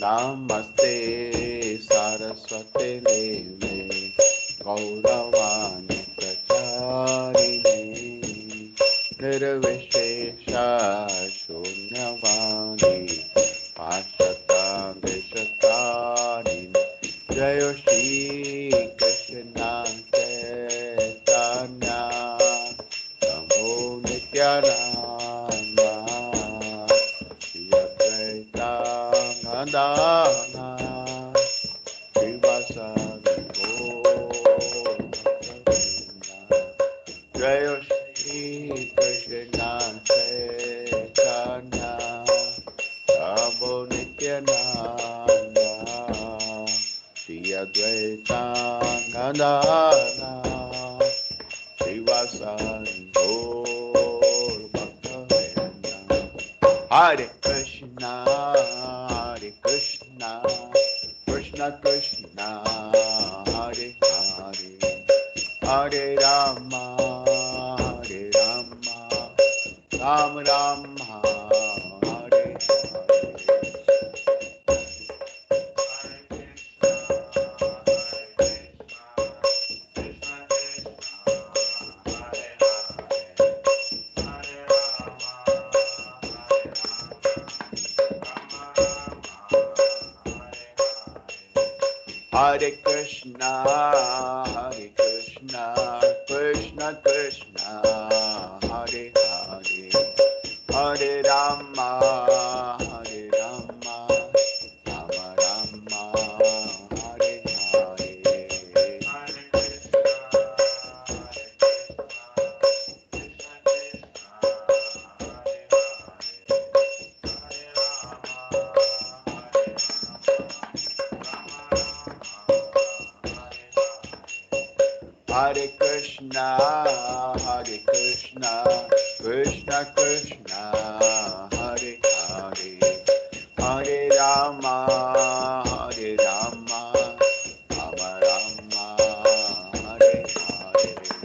Namaste Saraswati Deve Gauravani Pracharine Nirvishesha Shunyavani Pashata Vishatarine Jayo Shri Krishna Chaitanya Namo Nityananda Shri Advaita Gadadhara Srivasadi Gaura Jaya Shri Krishna Chaitanya Prabhu Nityananda Shri Advaita Gadadhara Srivasadi Gaura Bhakta-vrinda. Hare Krishna, Hare Krishna, Krishna Krishna, Hare Hare, Hare Rama, Hare Rama, Rama Rama, Hare Hare. Hare Krishna, Hare Krishna, Krishna Krishna, Hare Hare, Hare Rama, Hare Rama, Rama Rama, Hare Hare. Hare Krishna, Hare Krishna, Krishna Krishna, Hare Hare, Hare Rama, Hare Rama, Rama Rama, Hare Hare.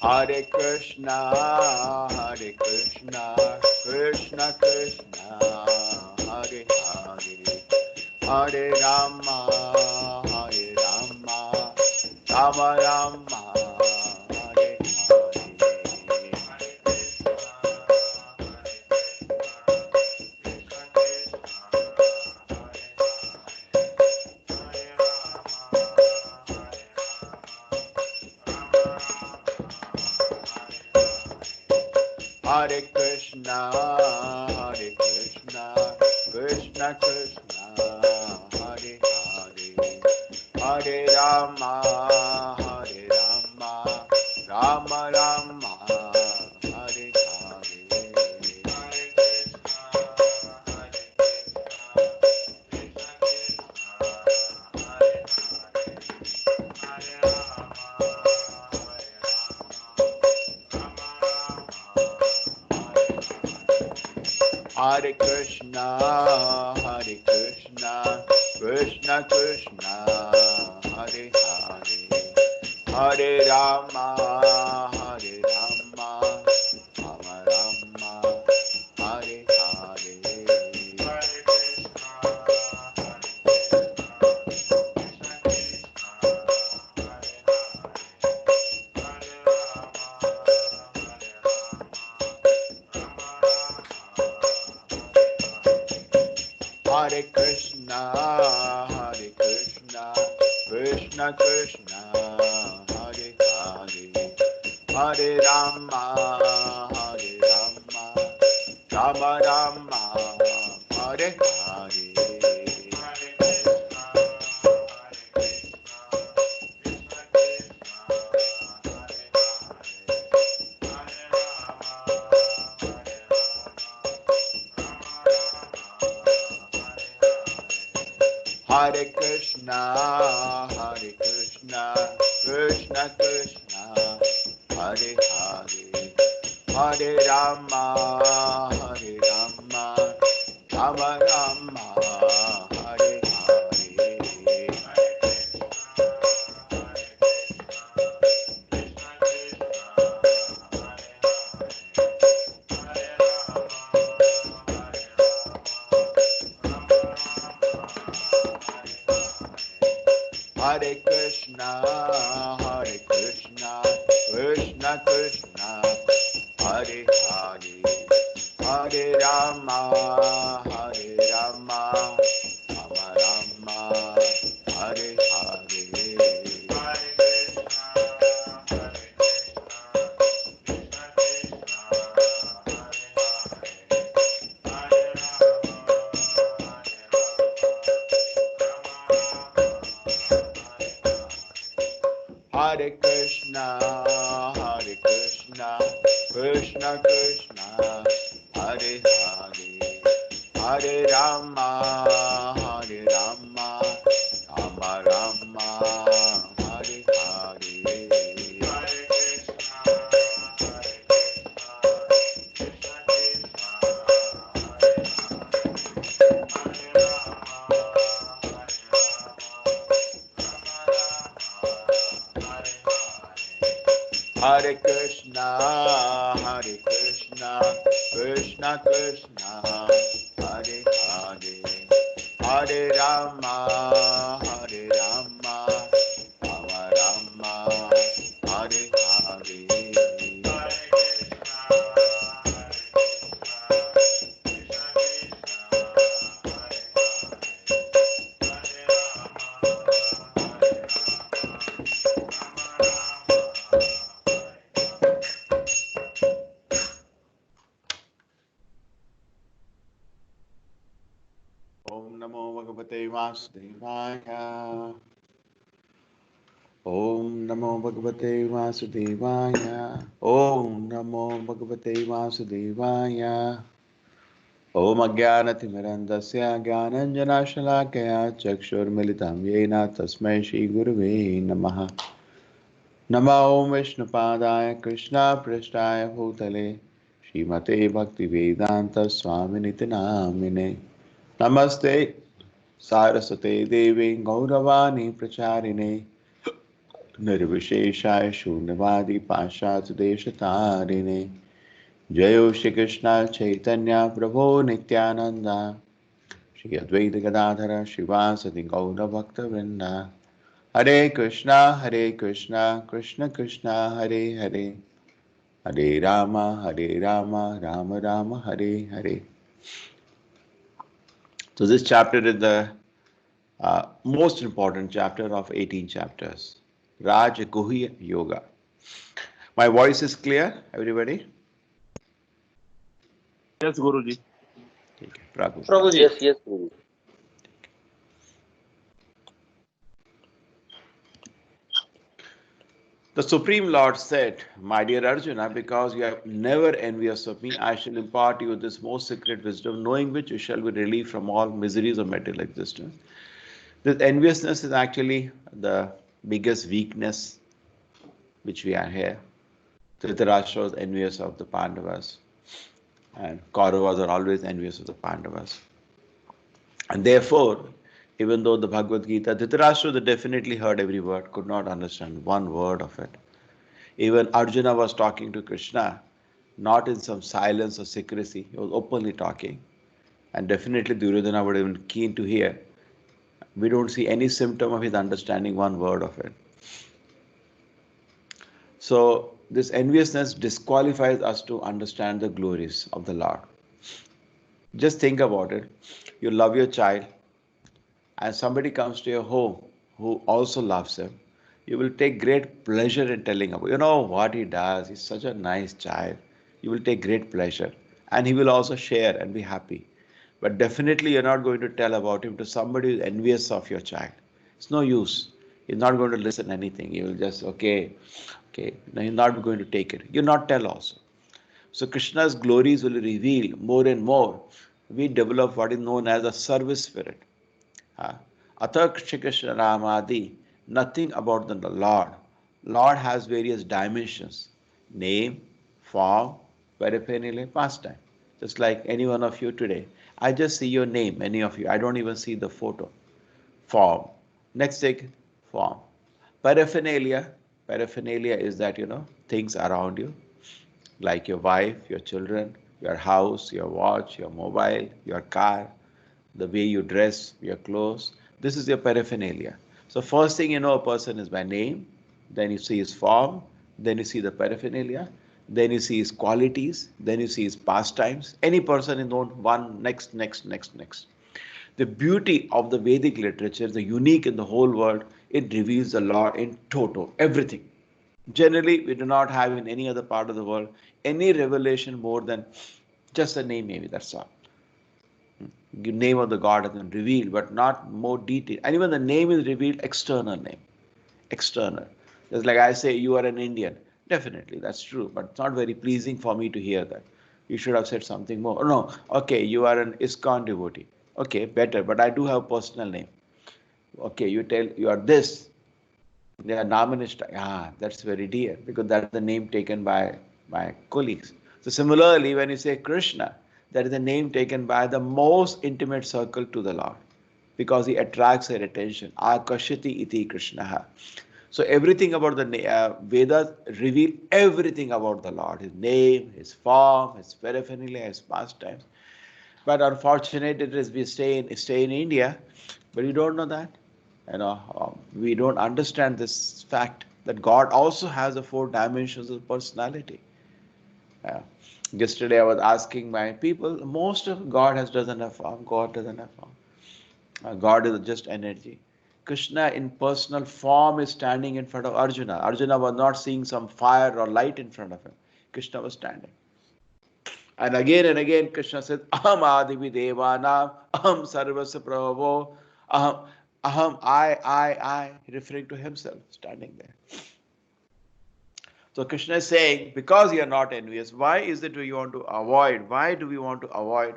Hare Krishna, Hare Krishna, Krishna Krishna, Hare Hare, Hare Rama, Hare Rama, Rama Rama, Hare Hare. Hare Krishna, Hare Krishna, Krishna Krishna, Hare Hare, Hare Rama, Hare Rama, Rama Rama, Hare Hare. Hare Krishna, Hare Krishna, Krishna Krishna, Hare Hare, Hare Rama, Hare Rama, Rama Rama, Hare Hare. Hare Krishna, Hare Krishna, Krishna Krishna, Hare Hare, Hare Rama, Hare Rama, Rama Rama, Hare Hare. Hare Krishna, Hare Krishna, Krishna Krishna, Hare Hare, Hare Rama, Hare Rama, Rama Rama, Hare Krishna, Krishna Krishna, Hare Hare, Hare Rama, Rama Rama, Hare Hare. Hare Krishna, Krishna Krishna, Hare Hare, Hare Rama, Rama Rama, Hare Hare. Hare Krishna, Krishna Krishna, Hare Hare, Hare Rama, Rama Rama, Hare Hare. Om Namo Bhagavate Vasudevaya. Om Namo Bhagavate Vasudevaya. Om Namo Bhagavate Vasudevaya. Om Ajnanatirmirandasya Jnananjanashalakaya Chakshurmilitam Yena Tasmai Shri Gurave Namaha. Namo Om Vishnupadaya Krishna Prasthaya Bhutale Srimate Bhaktivedanta Swaminiti Namine. Namaste Saraswate Devi Gauravani Pracharine Nirvisheshaya Shunyavadi Pashat Deshatarine Jayo Shri Krishna Chaitanya Prabhu Nityananda Shri Advaita Gadadhara Shivasati Gaura Bhakta Vrinda Hare Krishna Krishna Krishna Hare Hare Hare Rama Rama Rama Hare Hare. So this chapter is the most important chapter of 18 chapters. Raj Guhya Yoga. My voice is clear, everybody? Yes, Guruji. Okay, Prabhu. Prabhuji. Yes, yes, Guruji. The Supreme Lord said, my dear Arjuna, because you are never envious of me, I shall impart you this most secret wisdom, knowing which you shall be relieved from all miseries of material existence. This enviousness is actually the biggest weakness which we are here. Dhritarashtra was envious of the Pandavas, and Kauravas are always envious of the Pandavas. And therefore, even though the Bhagavad Gita, Dhritarashtra definitely heard every word, could not understand one word of it. Even Arjuna was talking to Krishna, not in some silence or secrecy, he was openly talking. And definitely Duryodhana would have been keen to hear. We don't see any symptom of his understanding one word of it. So this enviousness disqualifies us to understand the glories of the Lord. Just think about it. You love your child and somebody comes to your home who also loves him. You will take great pleasure in telling about, you know what he does. He's such a nice child. You will take great pleasure and he will also share and be happy. But definitely you're not going to tell about him to somebody who's envious of your child. It's no use. He's not going to listen anything. He will just, okay. No, he's not going to take it. You not tell also. So Krishna's glories will reveal more and more. We develop what is known as a service spirit. Atha Krishna Ramadi, nothing about the Lord. Lord has various dimensions. Name, form, paraphernalia, pastime. Just like any one of you today. I just see your name, many of you. I don't even see the photo. Form. Next thing, form. Paraphernalia. Paraphernalia is that, things around you. Like your wife, your children, your house, your watch, your mobile, your car, the way you dress, your clothes. This is your paraphernalia. So first thing you know a person is by name, then you see his form, then you see the paraphernalia, then you see his qualities, then you see his pastimes. Any person is known one, next, next, next, next. The beauty of the Vedic literature, the unique in the whole world, it reveals the Lord in toto, everything. Generally, we do not have in any other part of the world any revelation more than just the name, maybe that's all. The name of the God has been revealed, but not more detail. And even the name is revealed, external name, external. Just like I say, you are an Indian. Definitely, that's true, but it's not very pleasing for me to hear that. You should have said something more. No, okay, you are an ISKCON devotee. Okay, better, but I do have personal name. Okay, you tell you are this. They are Namanishta. Ah, that's very dear because that's the name taken by my colleagues. So similarly, when you say Krishna, that is the name taken by the most intimate circle to the Lord because he attracts their attention. Akashati iti Krishna. So everything about the Vedas reveal everything about the Lord, his name, his form, his paraphernalia, his pastimes. But unfortunately, it is we stay in India, but you don't know that. We don't understand this fact that God also has the four dimensions of personality. Uh, Yesterday, I was asking my people, most of God doesn't have form. God doesn't have form. God is just energy. Krishna in personal form is standing in front of Arjuna. Arjuna was not seeing some fire or light in front of him. Krishna was standing. And again, Krishna says, Aham Adivi Devanam, Aham Sarvasya Prabhavo, I, referring to himself, standing there. So Krishna is saying, because you are not envious, why is it we want to avoid? Why do we want to avoid?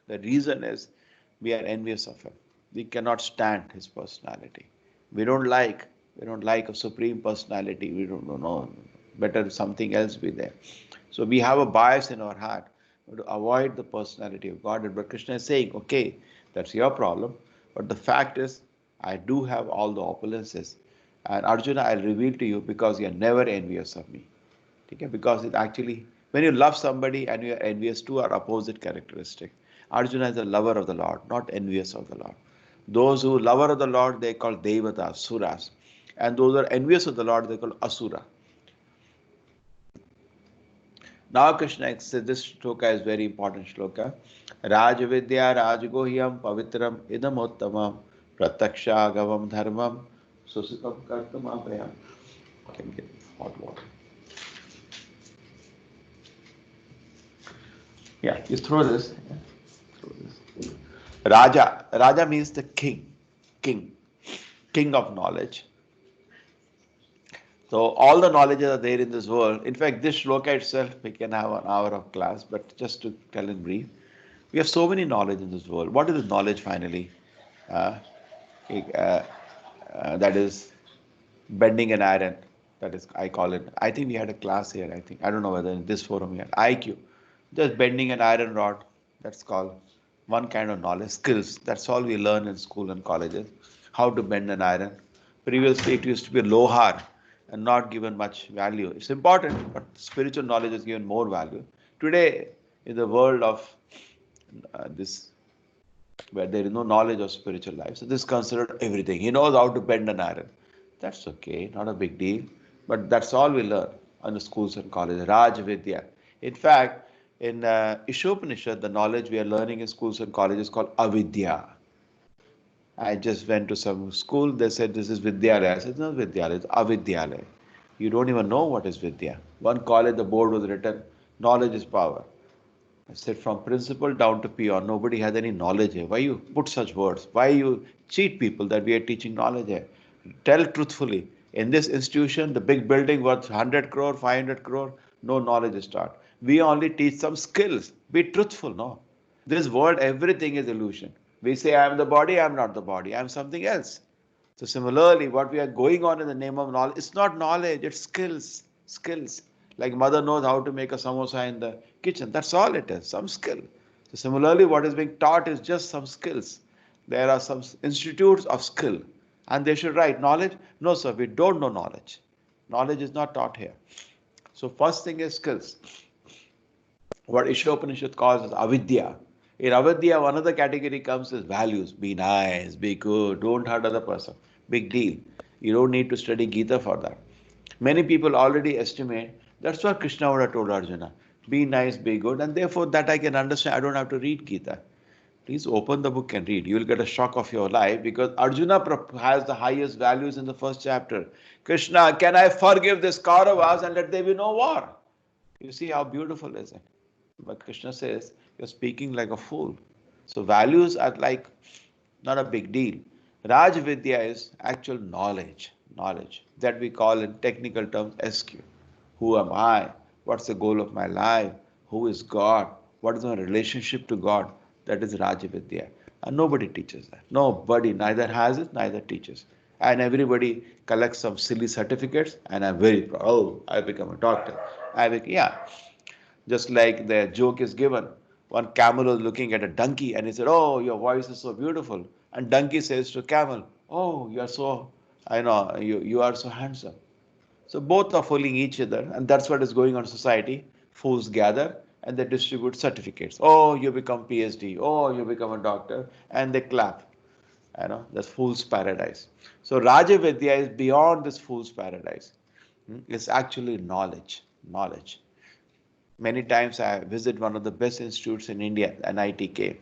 The reason is we are envious of him. We cannot stand his personality. We don't like a supreme personality. We don't know. Better something else be there. So we have a bias in our heart to avoid the personality of God. But Krishna is saying, okay, that's your problem. But the fact is, I do have all the opulences. And Arjuna, I'll reveal to you because you're never envious of me. Okay? Because it actually, when you love somebody and you're envious, two are opposite characteristics. Arjuna is a lover of the Lord, not envious of the Lord. Those who lover of the Lord, they call Devatas, Suras. And those who are envious of the Lord, they call Asura. Now Krishna says this shloka is very important shloka. Rajavidya Rajgohyam Pavitram Idamottamam Prataksha Gavam Dharmam Susitam Kartamapayam. Can get hot water. Yeah, you throw this. Yeah, throw this. Raja. Raja means the king. King. King of knowledge. So all the knowledges are there in this world. In fact, this shloka itself, we can have an hour of class, but just to tell in brief, we have so many knowledge in this world. What is knowledge finally? Uh, that is bending an iron. That is, I call it. I think we had a class here. I don't know whether in this forum we had IQ. Just bending an iron rod. That's called one kind of knowledge. Skills. That's all we learn in school and colleges. How to bend an iron. Previously, it used to be lohar and not given much value. It's important, but spiritual knowledge is given more value. Today, in the world of this where there is no knowledge of spiritual life. So this is considered everything. He knows how to bend an iron. That's okay, not a big deal. But that's all we learn in the schools and colleges. Raj Vidya. In fact, in Ishopanishad, the knowledge we are learning in schools and colleges is called avidya. I just went to some school, they said this is Vidyalaya. I said, no, Vidyalaya, it's Avidyalaya. You don't even know what is Vidya. One college, the board was written, knowledge is power. I said, from principal down to peon, nobody has any knowledge here. Why you put such words? Why you cheat people that we are teaching knowledge here? Tell truthfully. In this institution, the big building worth 100 crore, 500 crore, no knowledge is taught. We only teach some skills. Be truthful, no? This world, everything is illusion. We say, I am the body, I am not the body, I am something else. So similarly, what we are going on in the name of knowledge, it's not knowledge, it's skills. Skills. Like mother knows how to make a samosa in the kitchen. That's all it is, some skill. So similarly, what is being taught is just some skills. There are some institutes of skill. And they should write knowledge. No, sir, we don't know knowledge. Knowledge is not taught here. So first thing is skills. What Ishopanishad calls as avidya. In avidya, one of the category comes as values. Be nice, be good, don't hurt other person. Big deal. You don't need to study Gita for that. Many people already estimate that's what Krishna would have told Arjuna. Be nice, be good, and therefore that I can understand. I don't have to read Gita. Please open the book and read. You will get a shock of your life because Arjuna has the highest values in the first chapter. Krishna, can I forgive this Kauravas and let there be no war? You see how beautiful is it? But Krishna says, you're speaking like a fool. So values are like not a big deal. Raj Vidya is actual knowledge that we call in technical terms SQ. Who am I? What's the goal of my life? Who is God? What is my relationship to God? That is Raj Vidya. And nobody teaches that. Nobody neither has it, neither teaches. And everybody collects some silly certificates, and I'm very proud. Oh, I become a doctor. Yeah. Just like the joke is given. One camel was looking at a donkey and he said, oh, your voice is so beautiful. And donkey says to camel, oh, you are so, I know, you are so handsome. So both are fooling each other, and that's what is going on in society. Fools gather and they distribute certificates. Oh, you become PhD. Oh, you become a doctor, and they clap. That's fool's paradise. So Raja Vidya is beyond this fool's paradise. It's actually knowledge. Many times I visit one of the best institutes in India, NITK,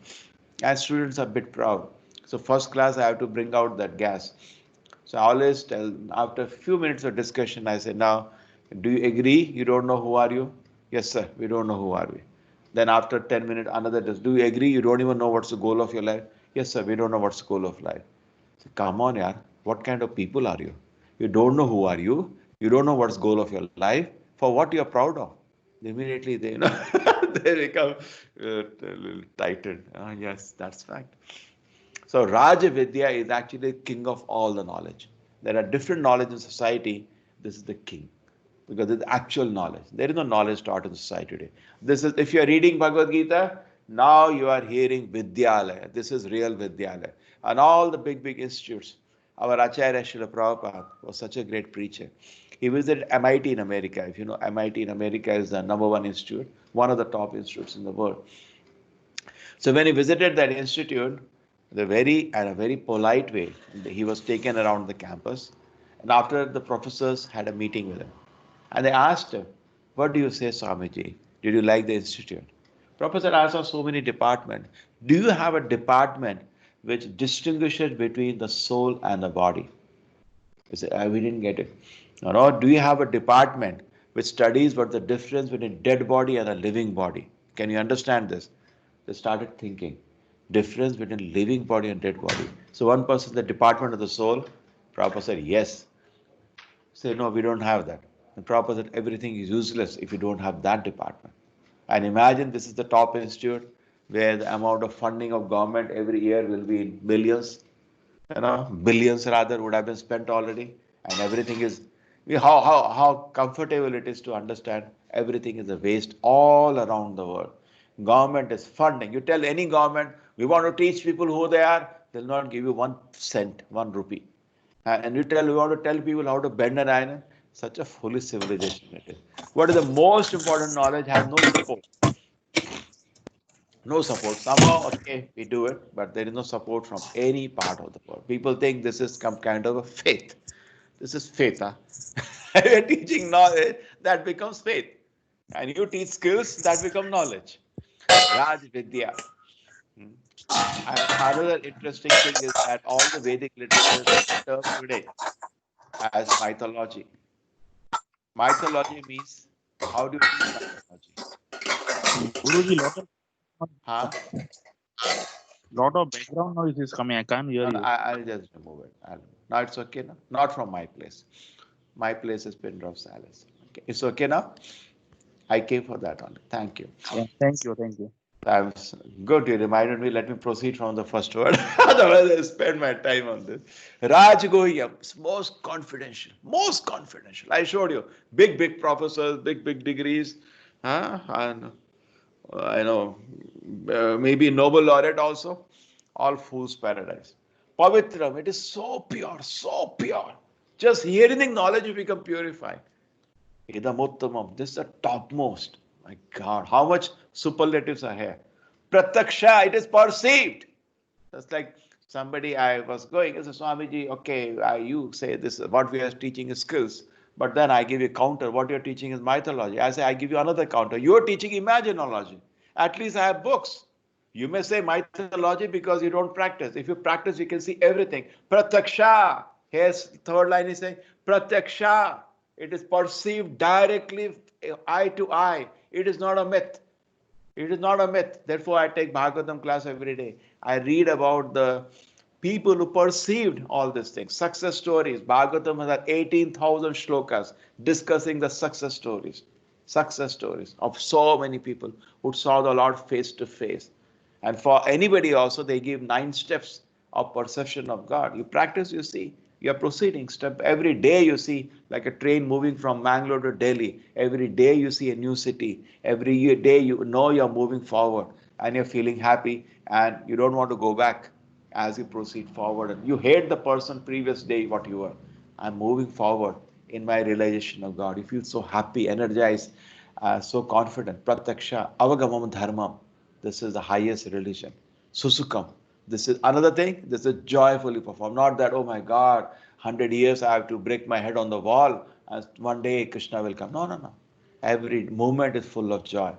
and students are a bit proud. So first class, I have to bring out that gas. So I always tell, after a few minutes of discussion, I say, now, do you agree? You don't know who are you? Yes, sir, we don't know who are we. Then after 10 minutes, another does. Do you agree? You don't even know what's the goal of your life? Yes, sir, we don't know what's the goal of life. So come on, yaar. What kind of people are you? You don't know who are you. You don't know what's the goal of your life. For what you are proud of? Immediately they they become a little tightened. Yes, that's fact. So Raja Vidya is actually king of all the knowledge. There are different knowledge in society. This is the king because it's actual knowledge. There is no knowledge taught in society today. This is if you are reading Bhagavad Gita, now you are hearing Vidyalaya. This is real Vidyalaya. And all the big institutes. Our Acharya Srila Prabhupada was such a great preacher. He visited MIT in America. If you know, MIT in America is the number one institute, one of the top institutes in the world. So when he visited that institute, a very polite way, he was taken around the campus. And after the professors had a meeting with him, and they asked him, "What do you say, Swamiji? Did you like the institute?" Professor asked of so many departments. Do you have a department which distinguishes between the soul and the body? He said, we didn't get it. No, do you have a department which studies what the difference between dead body and a living body? Can you understand this? They started thinking. Difference between living body and dead body. So one person, the department of the soul, Prabhupada said, yes. Say, no, we don't have that. And Prabhupada said, everything is useless if you don't have that department. And imagine this is the top institute where the amount of funding of government every year will be in billions, billions rather would have been spent already, and everything is how comfortable it is to understand everything is a waste all around the world. Government is funding. You tell any government we want to teach people who they are, they'll not give you 1 cent, 1 rupee. And you tell we want to tell people how to bend an iron. Such a foolish civilization it is. What is the most important knowledge has no support. No support. Somehow, okay, we do it, but there is no support from any part of the world. People think this is some kind of a faith. This is faith. Huh? You're teaching knowledge, that becomes faith. And you teach skills, that become knowledge. Raj Vidya. And another interesting thing is that all the Vedic literature is termed today as mythology. Mythology means how do you teach mythology? Guruji, Huh? lot of background noise is coming. I can't hear No, no, you. I'll just remove it. Now it's okay now. Not from my place. My place is Pin Drop Salas. Okay. It's okay now? I came for that only. Thank you. Yeah, thank you, thank you. That's good. You reminded me. Let me proceed from the first word. Otherwise, I spend my time on this. Raj Gohiyam, it's most confidential. Most confidential. I showed you. Big professors, big degrees. And I know, maybe Nobel laureate also. All fool's paradise. Pavitram, it is so pure, so pure. Just hearing knowledge, you become purified. Idamuttamam, this is the topmost. My God, how much superlatives are here. Prataksha, it is perceived. That's like Somebody I was going, I said, Swamiji, okay, you say this, what we are teaching is skills, but then I give you counter, what you're teaching is mythology. I say, I give you another counter. You're teaching imaginology. At least I have books. You may say mythology because you don't practice. If you practice, you can see everything. Pratyaksha. Here's third line is saying, Pratyaksha. It is perceived directly, eye to eye. It is not a myth. It is not a myth. Therefore, I take Bhagavatam class every day. I read about the people who perceived all these things. Success stories. Bhagavatam has 18,000 shlokas discussing the success stories. Success stories of so many people who saw the Lord face to face. And for anybody also, they give 9 steps of perception of God. You practice, you see. You are proceeding step every day. You see like a train moving from Mangalore to Delhi. Every day you see a new city. Every day you know you are moving forward and you're feeling happy and you don't want to go back as you proceed forward. And you hate the person previous day what you were. I'm moving forward in my realization of God. You feel so happy, energized, so confident. Pratyaksha, avagamam dharmam. This is the highest religion. Susukam. This is another thing. This is joyfully performed. Not that, oh my God, 100 years I have to break my head on the wall and one day Krishna will come. No, no, no. Every moment is full of joy.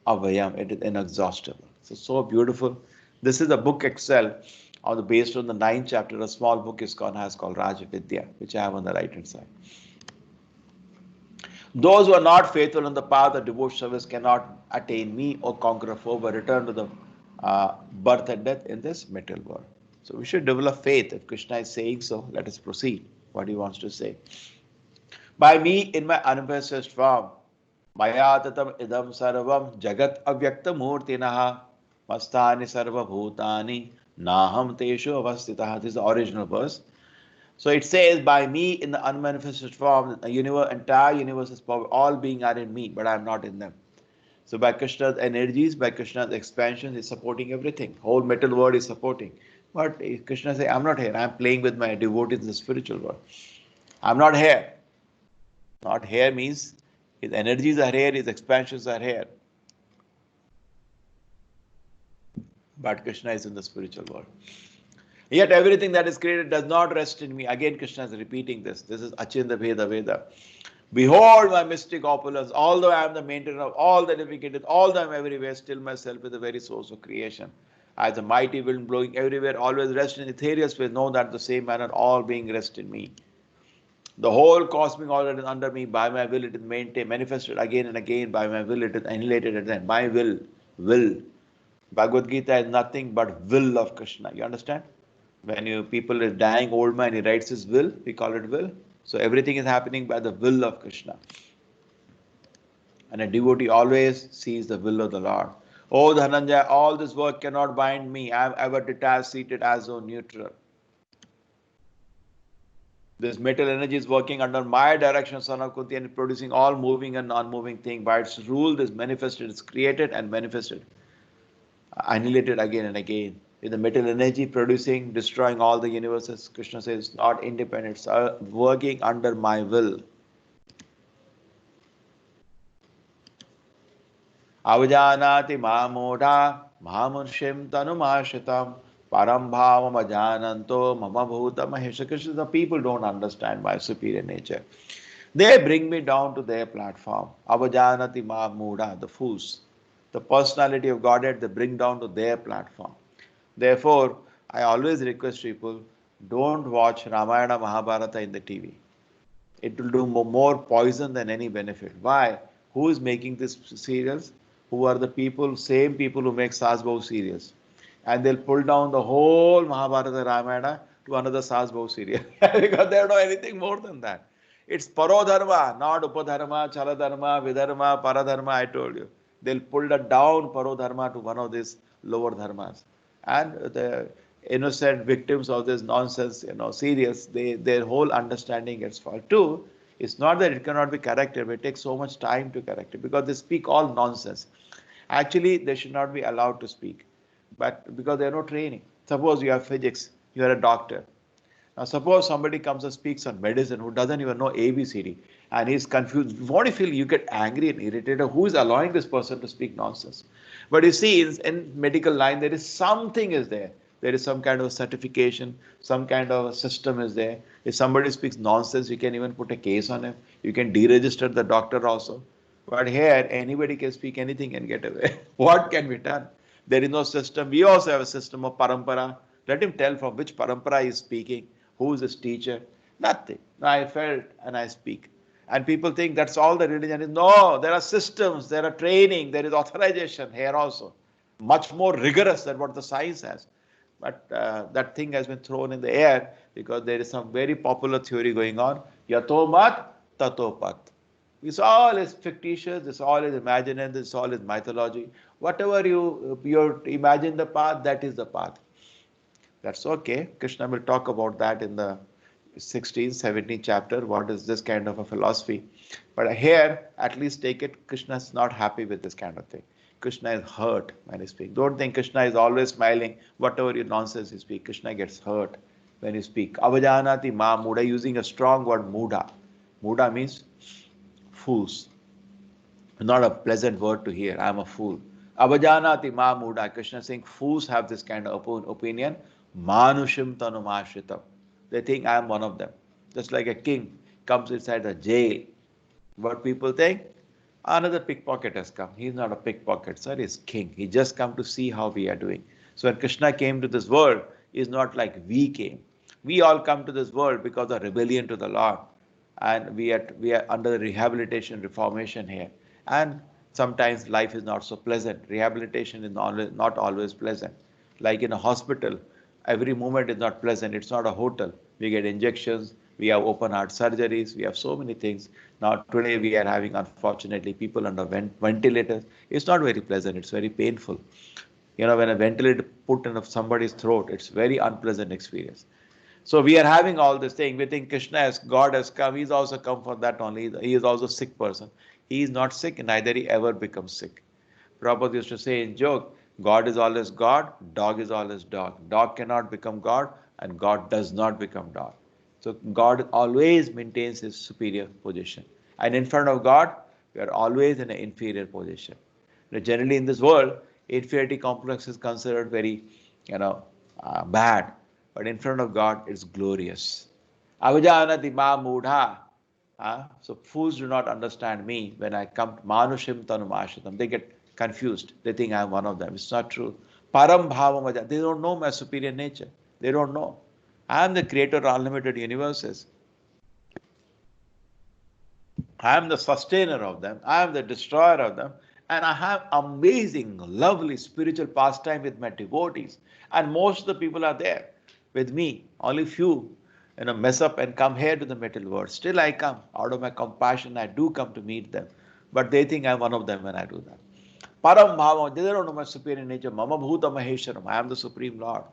Avayam. It is inexhaustible. So beautiful. This is the book itself. Based on the 9th chapter, a small book is called Raja Vidya, which I have on the right hand side. Those who are not faithful in the path of devotional service cannot attain me or conquer foe, but return to the birth and death in this material world. So we should develop faith. If Krishna is saying so, let us proceed. What he wants to say. By me in my unmanifest form, maya tatam idam sarvam jagat avyakta murtinaha mastani sarva bhutani naham teshu avastitaha. This is the original verse. So it says, by me in the unmanifested form, the universe, entire universe's power, all being are in me, but I am not in them. So by Krishna's energies, by Krishna's expansion, is supporting everything. Whole metal world is supporting. But Krishna says, I'm not here. I'm playing with my devotees in the spiritual world. I'm not here. Not here means his energies are here, his expansions are here. But Krishna is in the spiritual world. Yet everything that is created does not rest in me. Again, Krishna is repeating this. This is Achinda Veda Veda. Behold my mystic opulence. Although I am the maintainer of all that is created, although I am everywhere, still myself is the very source of creation. As a mighty wind blowing everywhere, always rest in ethereal space. Know that the same manner all being rest in me. The whole cosmic order is under me. By my will it is maintained, manifested again and again. By my will it is annihilated and then. My will. Bhagavad Gita is nothing but will of Krishna. You understand? When people is dying, old man, he writes his will, we call it will. So everything is happening by the will of Krishna. And a devotee always sees the will of the Lord. Oh Dhananjaya, all this work cannot bind me. I am ever detached, seated as though neutral. This metal energy is working under my direction, son of Kunti, and producing all moving and non-moving thing. By its rule, this manifested is created and manifested, annihilated again and again. With the metal energy producing, destroying all the universes, Krishna says, not independent, it's working under my will. Avajanati mamodha mahamurshim tanumashritam param bhavam ajananto mama bhuta mahesha. Krishna, the people don't understand my superior nature. They bring me down to their platform. Avajanati mamodha, the fools. The personality of Godhead, they bring down to their platform. Therefore, I always request people, don't watch Ramayana Mahabharata in the TV. It will do more poison than any benefit. Why? Who is making these serials? Who are the people, same people who make Sasbahu serials. And they'll pull down the whole Mahabharata Ramayana to another Sasbahu serial. Because they don't know anything more than that. It's Parodharma, not Upadharma, Chaladharma, Vidharma, Paradharma, I told you. They'll pull that down Parodharma to one of these lower dharmas. And the innocent victims of this nonsense, serious, their whole understanding gets spoiled. Two, it's not that it cannot be corrected, but it takes so much time to correct it because they speak all nonsense. Actually, they should not be allowed to speak, but because they have no training. Suppose you have physics, you are a doctor. Now, suppose somebody comes and speaks on medicine who doesn't even know ABCD and he's confused. What do you feel? You get angry and irritated. Who is allowing this person to speak nonsense? But you see, in medical line, there is something is there. There is some kind of certification, some kind of a system is there. If somebody speaks nonsense, you can even put a case on him. You can deregister the doctor also. But here, anybody can speak anything and get away. What can be done? There is no system. We also have a system of parampara. Let him tell from which parampara he is speaking, who is his teacher. Nothing. I felt and I speak. And people think that's all the religion is. No, there are systems, there are training, there is authorization here also. Much more rigorous than what the science has. But that thing has been thrown in the air because there is some very popular theory going on. Yatomat tatopat. This all is fictitious, this all is imaginary, this all is mythology. Whatever you imagine the path, that is the path. That's okay. Krishna will talk about that in the 16th, 17th chapter. What is this kind of a philosophy? But here, at least take it, Krishna is not happy with this kind of thing. Krishna is hurt when he speaks. Don't think Krishna is always smiling. Whatever you nonsense you speak, Krishna gets hurt when you speak. Avajanati ma muda, using a strong word muda. Muda means fools. Not a pleasant word to hear. I am a fool. Avajanati ma muda. Krishna is saying fools have this kind of opinion. Manushim tanumashritam. They think I am one of them. Just like a king comes inside a jail. What people think? Another pickpocket has come. He is not a pickpocket, sir. He is king. He just come to see how we are doing. So when Krishna came to this world, he is not like we came. We all come to this world because of rebellion to the Lord. And we are under the rehabilitation, reformation here. And sometimes life is not so pleasant. Rehabilitation is not always pleasant. Like in a hospital, every moment is not pleasant. It's not a hotel. We get injections, we have open heart surgeries, we have so many things. Now today we are having, unfortunately, people under ventilators. It's not very pleasant, it's very painful. You know, when a ventilator put in somebody's throat, it's very unpleasant experience. So we are having all this thing. We think Krishna as God has come. He's also come for that only. He is also a sick person. He is not sick, neither he ever becomes sick. Prabhupada used to say in joke, God is always God, dog is always dog. Dog cannot become God, and God does not become dog. So God always maintains his superior position. And in front of God, we are always in an inferior position. Generally in this world, inferiority complex is considered very, bad. But in front of God, it's glorious. Avajanati ma mudha. So fools do not understand me when I come to Manushim Tanumashritam. They get confused. They think I am one of them. It's not true. Param Bhavamaja. They don't know my superior nature. They don't know. I am the creator of unlimited universes. I am the sustainer of them. I am the destroyer of them. And I have amazing, lovely spiritual pastime with my devotees. And most of the people are there with me. Only few, mess up and come here to the material world. Still I come. Out of my compassion, I do come to meet them. But they think I'm one of them when I do that. Param Bhava, they don't know my superior nature. Mama Bhuta Maheswaram, I am the Supreme Lord.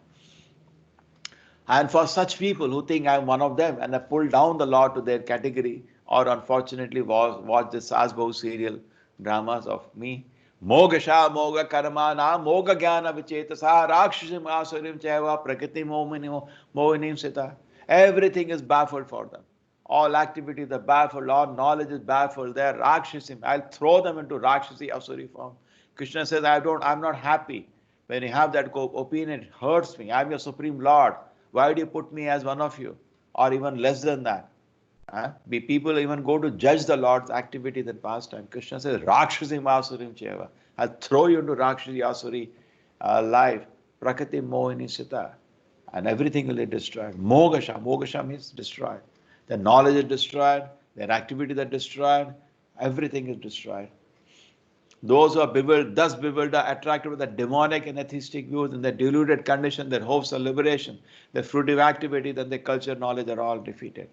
And for such people who think I'm one of them and I pull down the Lord to their category, or unfortunately watch the Sasbahu serial dramas of me, Mogasha Moga Karmana Moga Jnana Vichetasa Rakshashim Asurim Cheva Prakriti Mohinim Sita. Everything is baffled for them. All activities are baffled, all knowledge is baffled. They are Rakshasim. I'll throw them into Rakshasi Asuri form. Krishna says, I'm not happy. When you have that opinion, it hurts me. I'm your Supreme Lord. Why do you put me as one of you? Or even less than that. People even go to judge the Lord's activities and pastime. Krishna says, Rakshasi Masurim Cheva. I'll throw you into Rakshasi Asuri life. Prakriti Mohini Sita. And everything will be destroyed. Mogasha. Mogasha means destroyed. Their knowledge is destroyed. Their activities are destroyed. Everything is destroyed. Those who are thus bewildered, are attracted with the demonic and atheistic views in their deluded condition, their hopes of liberation, their fruitive activity, then their culture, knowledge are all defeated.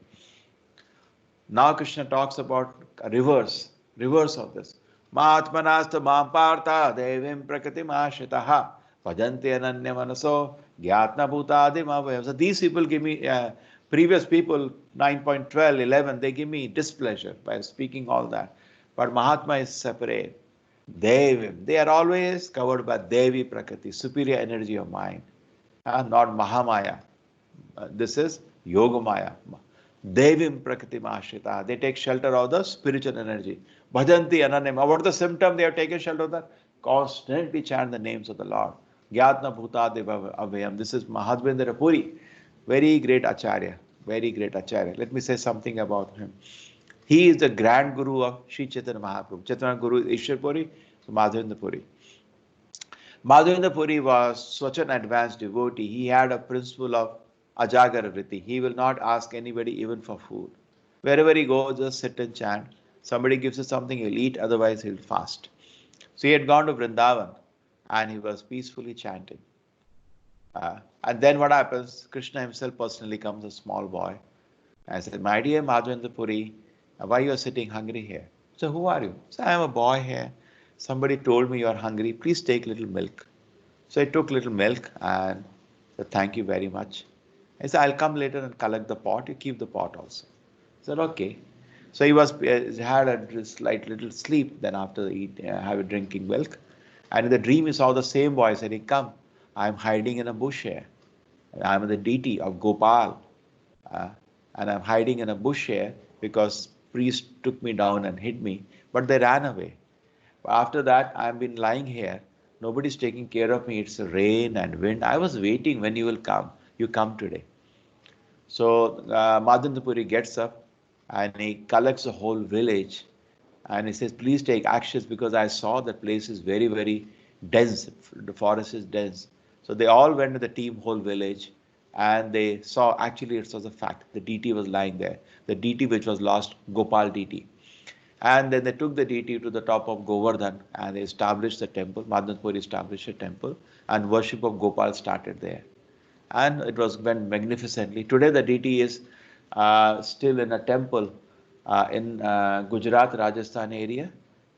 Now Krishna talks about a reverse of this. Mahatmanasta mampartha devim prakritim ashitaha bhajanti ananya manaso gyatna bhutadim avayam. So these people give me, previous people, 9.12, 11, they give me displeasure by speaking all that. But Mahatma is separate. Devim. They are always covered by Devi Prakriti, superior energy of mind, not Mahamaya. This is Yogamaya. Devim Prakriti Mahashita. They take shelter of the spiritual energy. Bhajanti Ananyam. What is the symptom they have taken shelter of that? Constantly chant the names of the Lord. Gyatna Bhutadeva Avayam. This is Mahadvendra Puri, very great Acharya, very great Acharya. Let me say something about him. He is the grand guru of Sri Chaitanya Mahaprabhu. Chaitanya Guru is Ishwar Puri, so Madhavendra Puri. Madhavendra Puri was such an advanced devotee. He had a principle of Ajagara Vritti. He will not ask anybody even for food. Wherever he goes, just sit and chant. Somebody gives him something, he'll eat, otherwise he'll fast. So he had gone to Vrindavan and he was peacefully chanting. And then what happens? Krishna himself personally comes, a small boy, and said, "My dear Madhavendra Puri, why you are sitting hungry here?" So who are you? So I am a boy here. Somebody told me you are hungry. Please take little milk. So I took little milk and said, "Thank you very much." I said, "I'll come later and collect the pot. You keep the pot also." I said, "Okay." So he had a slight little sleep. Then after having drinking milk, and in the dream he saw the same boy saying, "Come, I'm hiding in a bush here. I'm the deity of Gopal, uh, and I'm hiding in a bush here because priest took me down and hid me, but they ran away. After that, I've been lying here. Nobody's taking care of me. It's rain and wind. I was waiting when you will come. You come today." So Madhavendra gets up and he collects the whole village and he says, "Please take actions because I saw that place is very, very dense. The forest is dense." So they all went to the team, whole village, and they saw actually it was a fact. The deity was lying there. The deity which was lost, Gopal deity. And then they took the deity to the top of Govardhan and they established the temple. Madhavendra established a temple and worship of Gopal started there, and it was went magnificently. Today the deity is still in a temple in Gujarat, Rajasthan area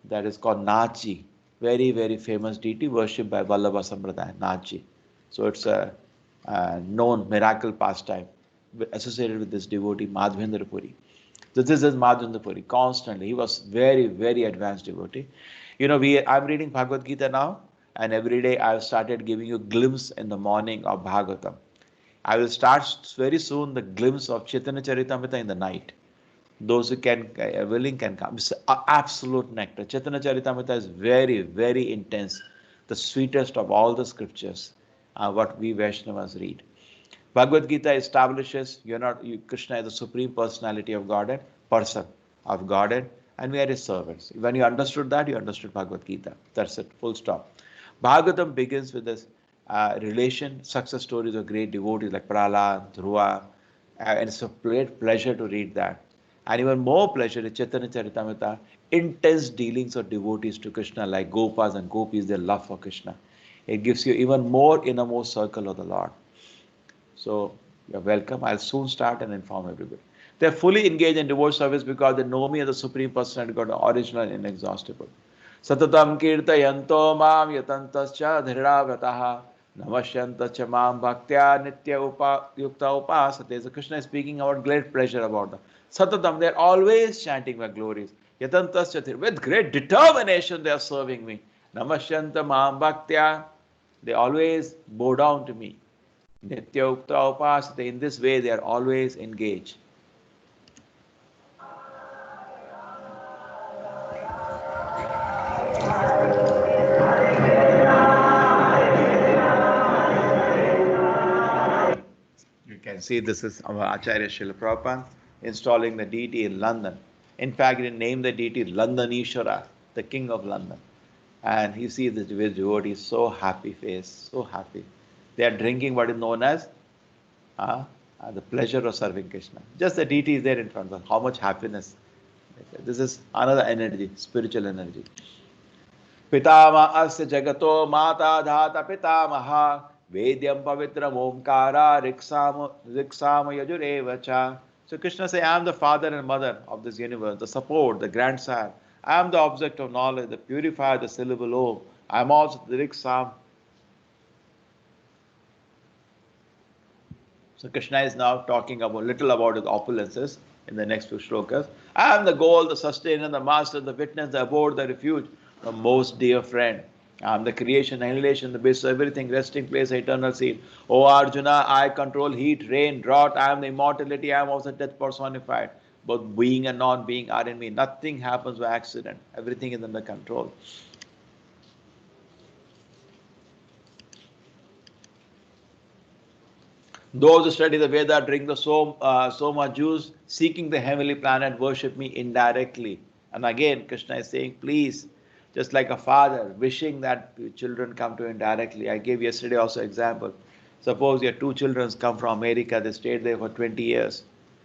that is called Nathji. Very, very famous deity worshipped by Vallabha Sampradaya, Nathji. So it's a known miracle pastime associated with this devotee, Madhavendra Puri. So this is Madhavendra Puri constantly. He was very, very advanced devotee. I'm reading Bhagavad Gita now, and every day I've started giving you a glimpse in the morning of Bhagavatam. I will start very soon the glimpse of Chaitanya Charitamrita in the night. Those who can willing can come. It's absolute nectar. Chaitanya Charitamrita is very, very intense, the sweetest of all the scriptures, what we Vaishnavas read. Bhagavad Gita establishes Krishna is the supreme personality of Godhead, person of Godhead, and we are his servants. When you understood that, you understood Bhagavad Gita. That's it, full stop. Bhagavatam begins with this relation, success stories of great devotees like Prahlad, Dhruva, and it's a great pleasure to read that. And even more pleasure is Chaitanya Charitamrita, intense dealings of devotees to Krishna like Gopas and Gopis, their love for Krishna. It gives you even more innermost circle of the Lord. So you're welcome. I'll soon start and inform everybody. They're fully engaged in devotional service because they know me as the Supreme Personality God, the original and inexhaustible. Satatam kirtayanto mam yatantascha dhiravatāha namasyantascha mam bhaktya nitya yukta upasate. So Krishna is speaking about great pleasure about them. Satatam, they're always chanting my glories. Yatantascha dhir, with great determination they are serving me. Namasyanta mam bhaktya, they always bow down to me. Nitya Ukta Upasate. In this way, they are always engaged. You can see this is our Acharya Srila Prabhupada installing the deity in London. In fact, he named the deity Londonishwara, the king of London. And you see the devotee is so happy face, so happy. They are drinking what is known as the pleasure of serving Krishna. Just the deity is there in front of them. How much happiness. This is another energy, spiritual energy. Pitama asya jagato mata dhata pitamaha vedyam pavitram omkara riksama yajurevacha. So Krishna says, I am the father and mother of this universe, the support, the grandsire. I am the object of knowledge, the purifier, the syllable Om. I am also the Riksam. So Krishna is now talking about little about his opulences in the next few shlokas. I am the goal, the sustainer, the master, the witness, the abode, the refuge, the most dear friend. I am the creation, annihilation, the base of everything, resting place, eternal seed. O Arjuna, I control heat, rain, drought. I am the immortality. I am also death personified. Both being and non-being are in me. Nothing happens by accident. Everything is under control. Those who study the Veda, drink the Soma juice, seeking the heavenly planet, worship me indirectly. And again, Krishna is saying, please, just like a father wishing that children come to him directly. I gave yesterday also example. Suppose your two children come from America, they stayed there for 20 years.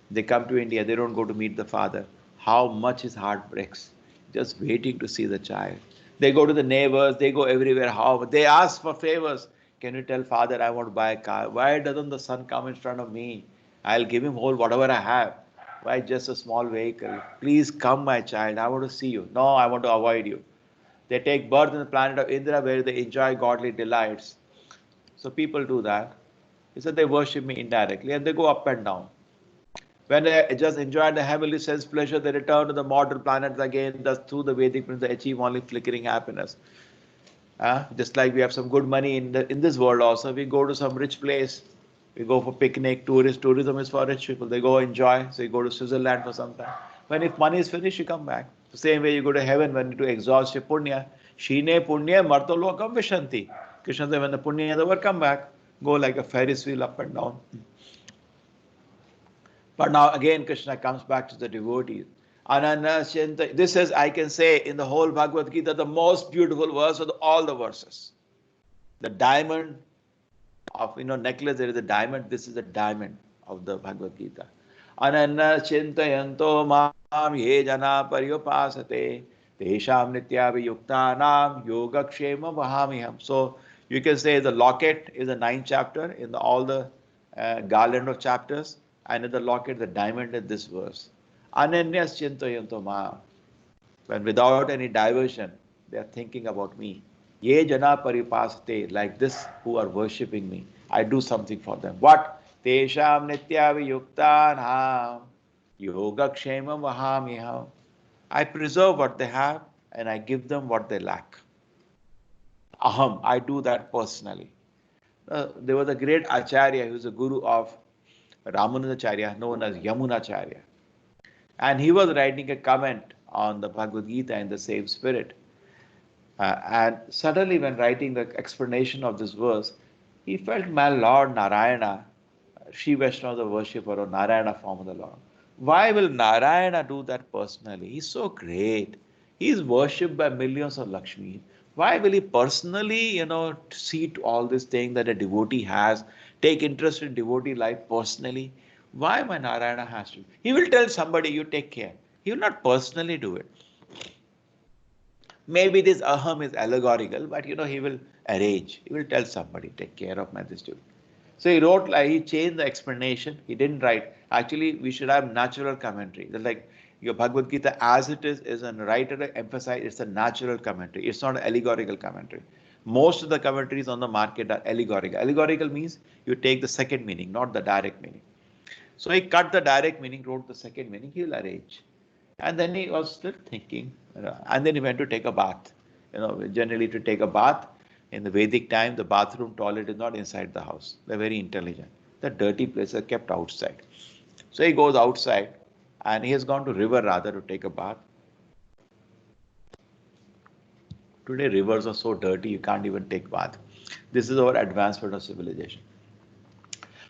They come to India, they don't go to meet the father. How much his heart breaks, just waiting to see the child. They go to the neighbors, they go everywhere. How they ask for favors. Can you tell father I want to buy a car? Why doesn't the son come in front of me? I'll give him all whatever I have. Why just a small vehicle? Please come, my child. I want to see you. No, I want to avoid you. They take birth in the planet of Indra where they enjoy godly delights. So people do that. He said they worship me indirectly and they go up and down. When they just enjoy the heavenly sense pleasure, they return to the mortal planets again. Thus, through the Vedic principle, they achieve only flickering happiness. Just like we have some good money in this world also, we go to some rich place. We go for picnic, tourism is for rich people. They go enjoy. So you go to Switzerland for some time. When if money is finished, you come back. The same way you go to heaven when you exhaust your punya. Shine punya martolokam vishanti. Krishna said when the punya is over, come back. Go like a Ferris wheel up and down. But now again Krishna comes back to the devotees. Ananasya, this is, I can say, in the whole Bhagavad Gita, the most beautiful verse of all the verses. The diamond of, necklace, there is a diamond. This is the diamond of the Bhagavad Gita. Ananasya mam ye jana paryopasate tesham nityaviyuktanam yogakshema vahamiham. So you can say the locket is the 9th chapter in all the garland of chapters. And in the locket, the diamond in this verse. Ananyas chintayanto ma. When without any diversion, they are thinking about me. Ye jana paripasate, like this, who are worshipping me. I do something for them. What? Tesham nityaviyuktanam yogakshema vahamiham. I preserve what they have and I give them what they lack. Aham, I do that personally. There was a great Acharya who was a guru of Ramanujacharya, known as Yamunacharya. And he was writing a comment on the Bhagavad Gita in the same spirit. And suddenly when writing the explanation of this verse, he felt, my Lord Narayana, Sri Vaishnava, the worshipper of Narayana form of the Lord. Why will Narayana do that personally? He's so great. He is worshipped by millions of Lakshmi. Why will he personally, see to all this thing that a devotee has, take interest in devotee life personally? Why my Narayana has to? He will tell somebody, you take care. He will not personally do it. Maybe this aham is allegorical, but he will arrange. He will tell somebody, take care of my this dude. So he wrote, he changed the explanation. He didn't write. Actually, we should have natural commentary. Like your Bhagavad Gita as it is a writer emphasize it's a natural commentary. It's not an allegorical commentary. Most of the commentaries on the market are allegorical. Allegorical means you take the second meaning, not the direct meaning. So he cut the direct meaning, wrote the second meaning, he'll arrange. And then he was still thinking, and then he went to take a bath. Generally to take a bath, in the Vedic time, the bathroom toilet is not inside the house. They're very intelligent. The dirty places are kept outside. So he goes outside and he has gone to river rather to take a bath. Today rivers are so dirty you can't even take bath. This is our advancement of civilization.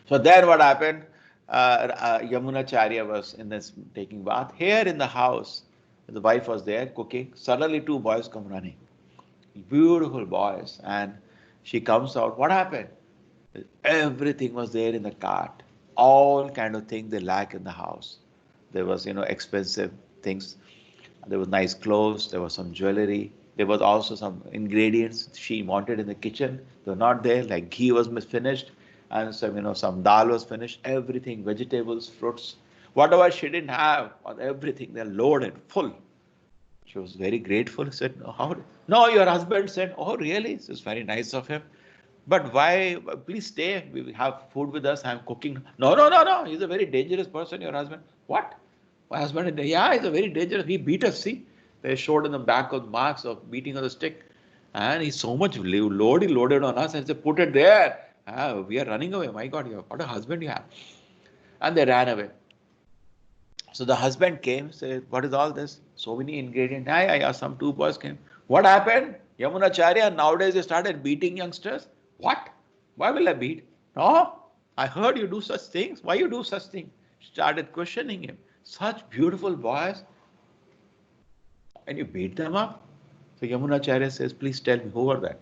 So then what happened? Yamunacharya was in this taking bath. Here in the house, the wife was there cooking. Suddenly 2 boys come running. Beautiful boys. And she comes out. What happened? Everything was there in the cart. All kind of things they lack in the house. There was, expensive things. There was nice clothes. There was some jewelry. There was also some ingredients she wanted in the kitchen. They were not there. Like ghee was finished. And some dal was finished. Everything, vegetables, fruits. Whatever she didn't have, everything, they're loaded, full. She was very grateful. Said, no, how? No, your husband said, oh, really? This is very nice of him. But why? Please stay. We have food with us. I'm cooking. No. He's a very dangerous person, your husband. What? My husband? Yeah, he's a very dangerous. He beat us. See, they showed in the back of marks of beating on the stick. And he's so much loaded on us. And said, put it there. We are running away. My God, what a husband you have. And they ran away. So the husband came, said, what is all this? So many ingredients. Some 2 boys came. What happened? Yamunacharya, nowadays they started beating youngsters. What? Why will I beat? No. I heard you do such things. Why you do such things? Started questioning him. Such beautiful boys, and you beat them up. So Yamunacharya says, please tell me who were that?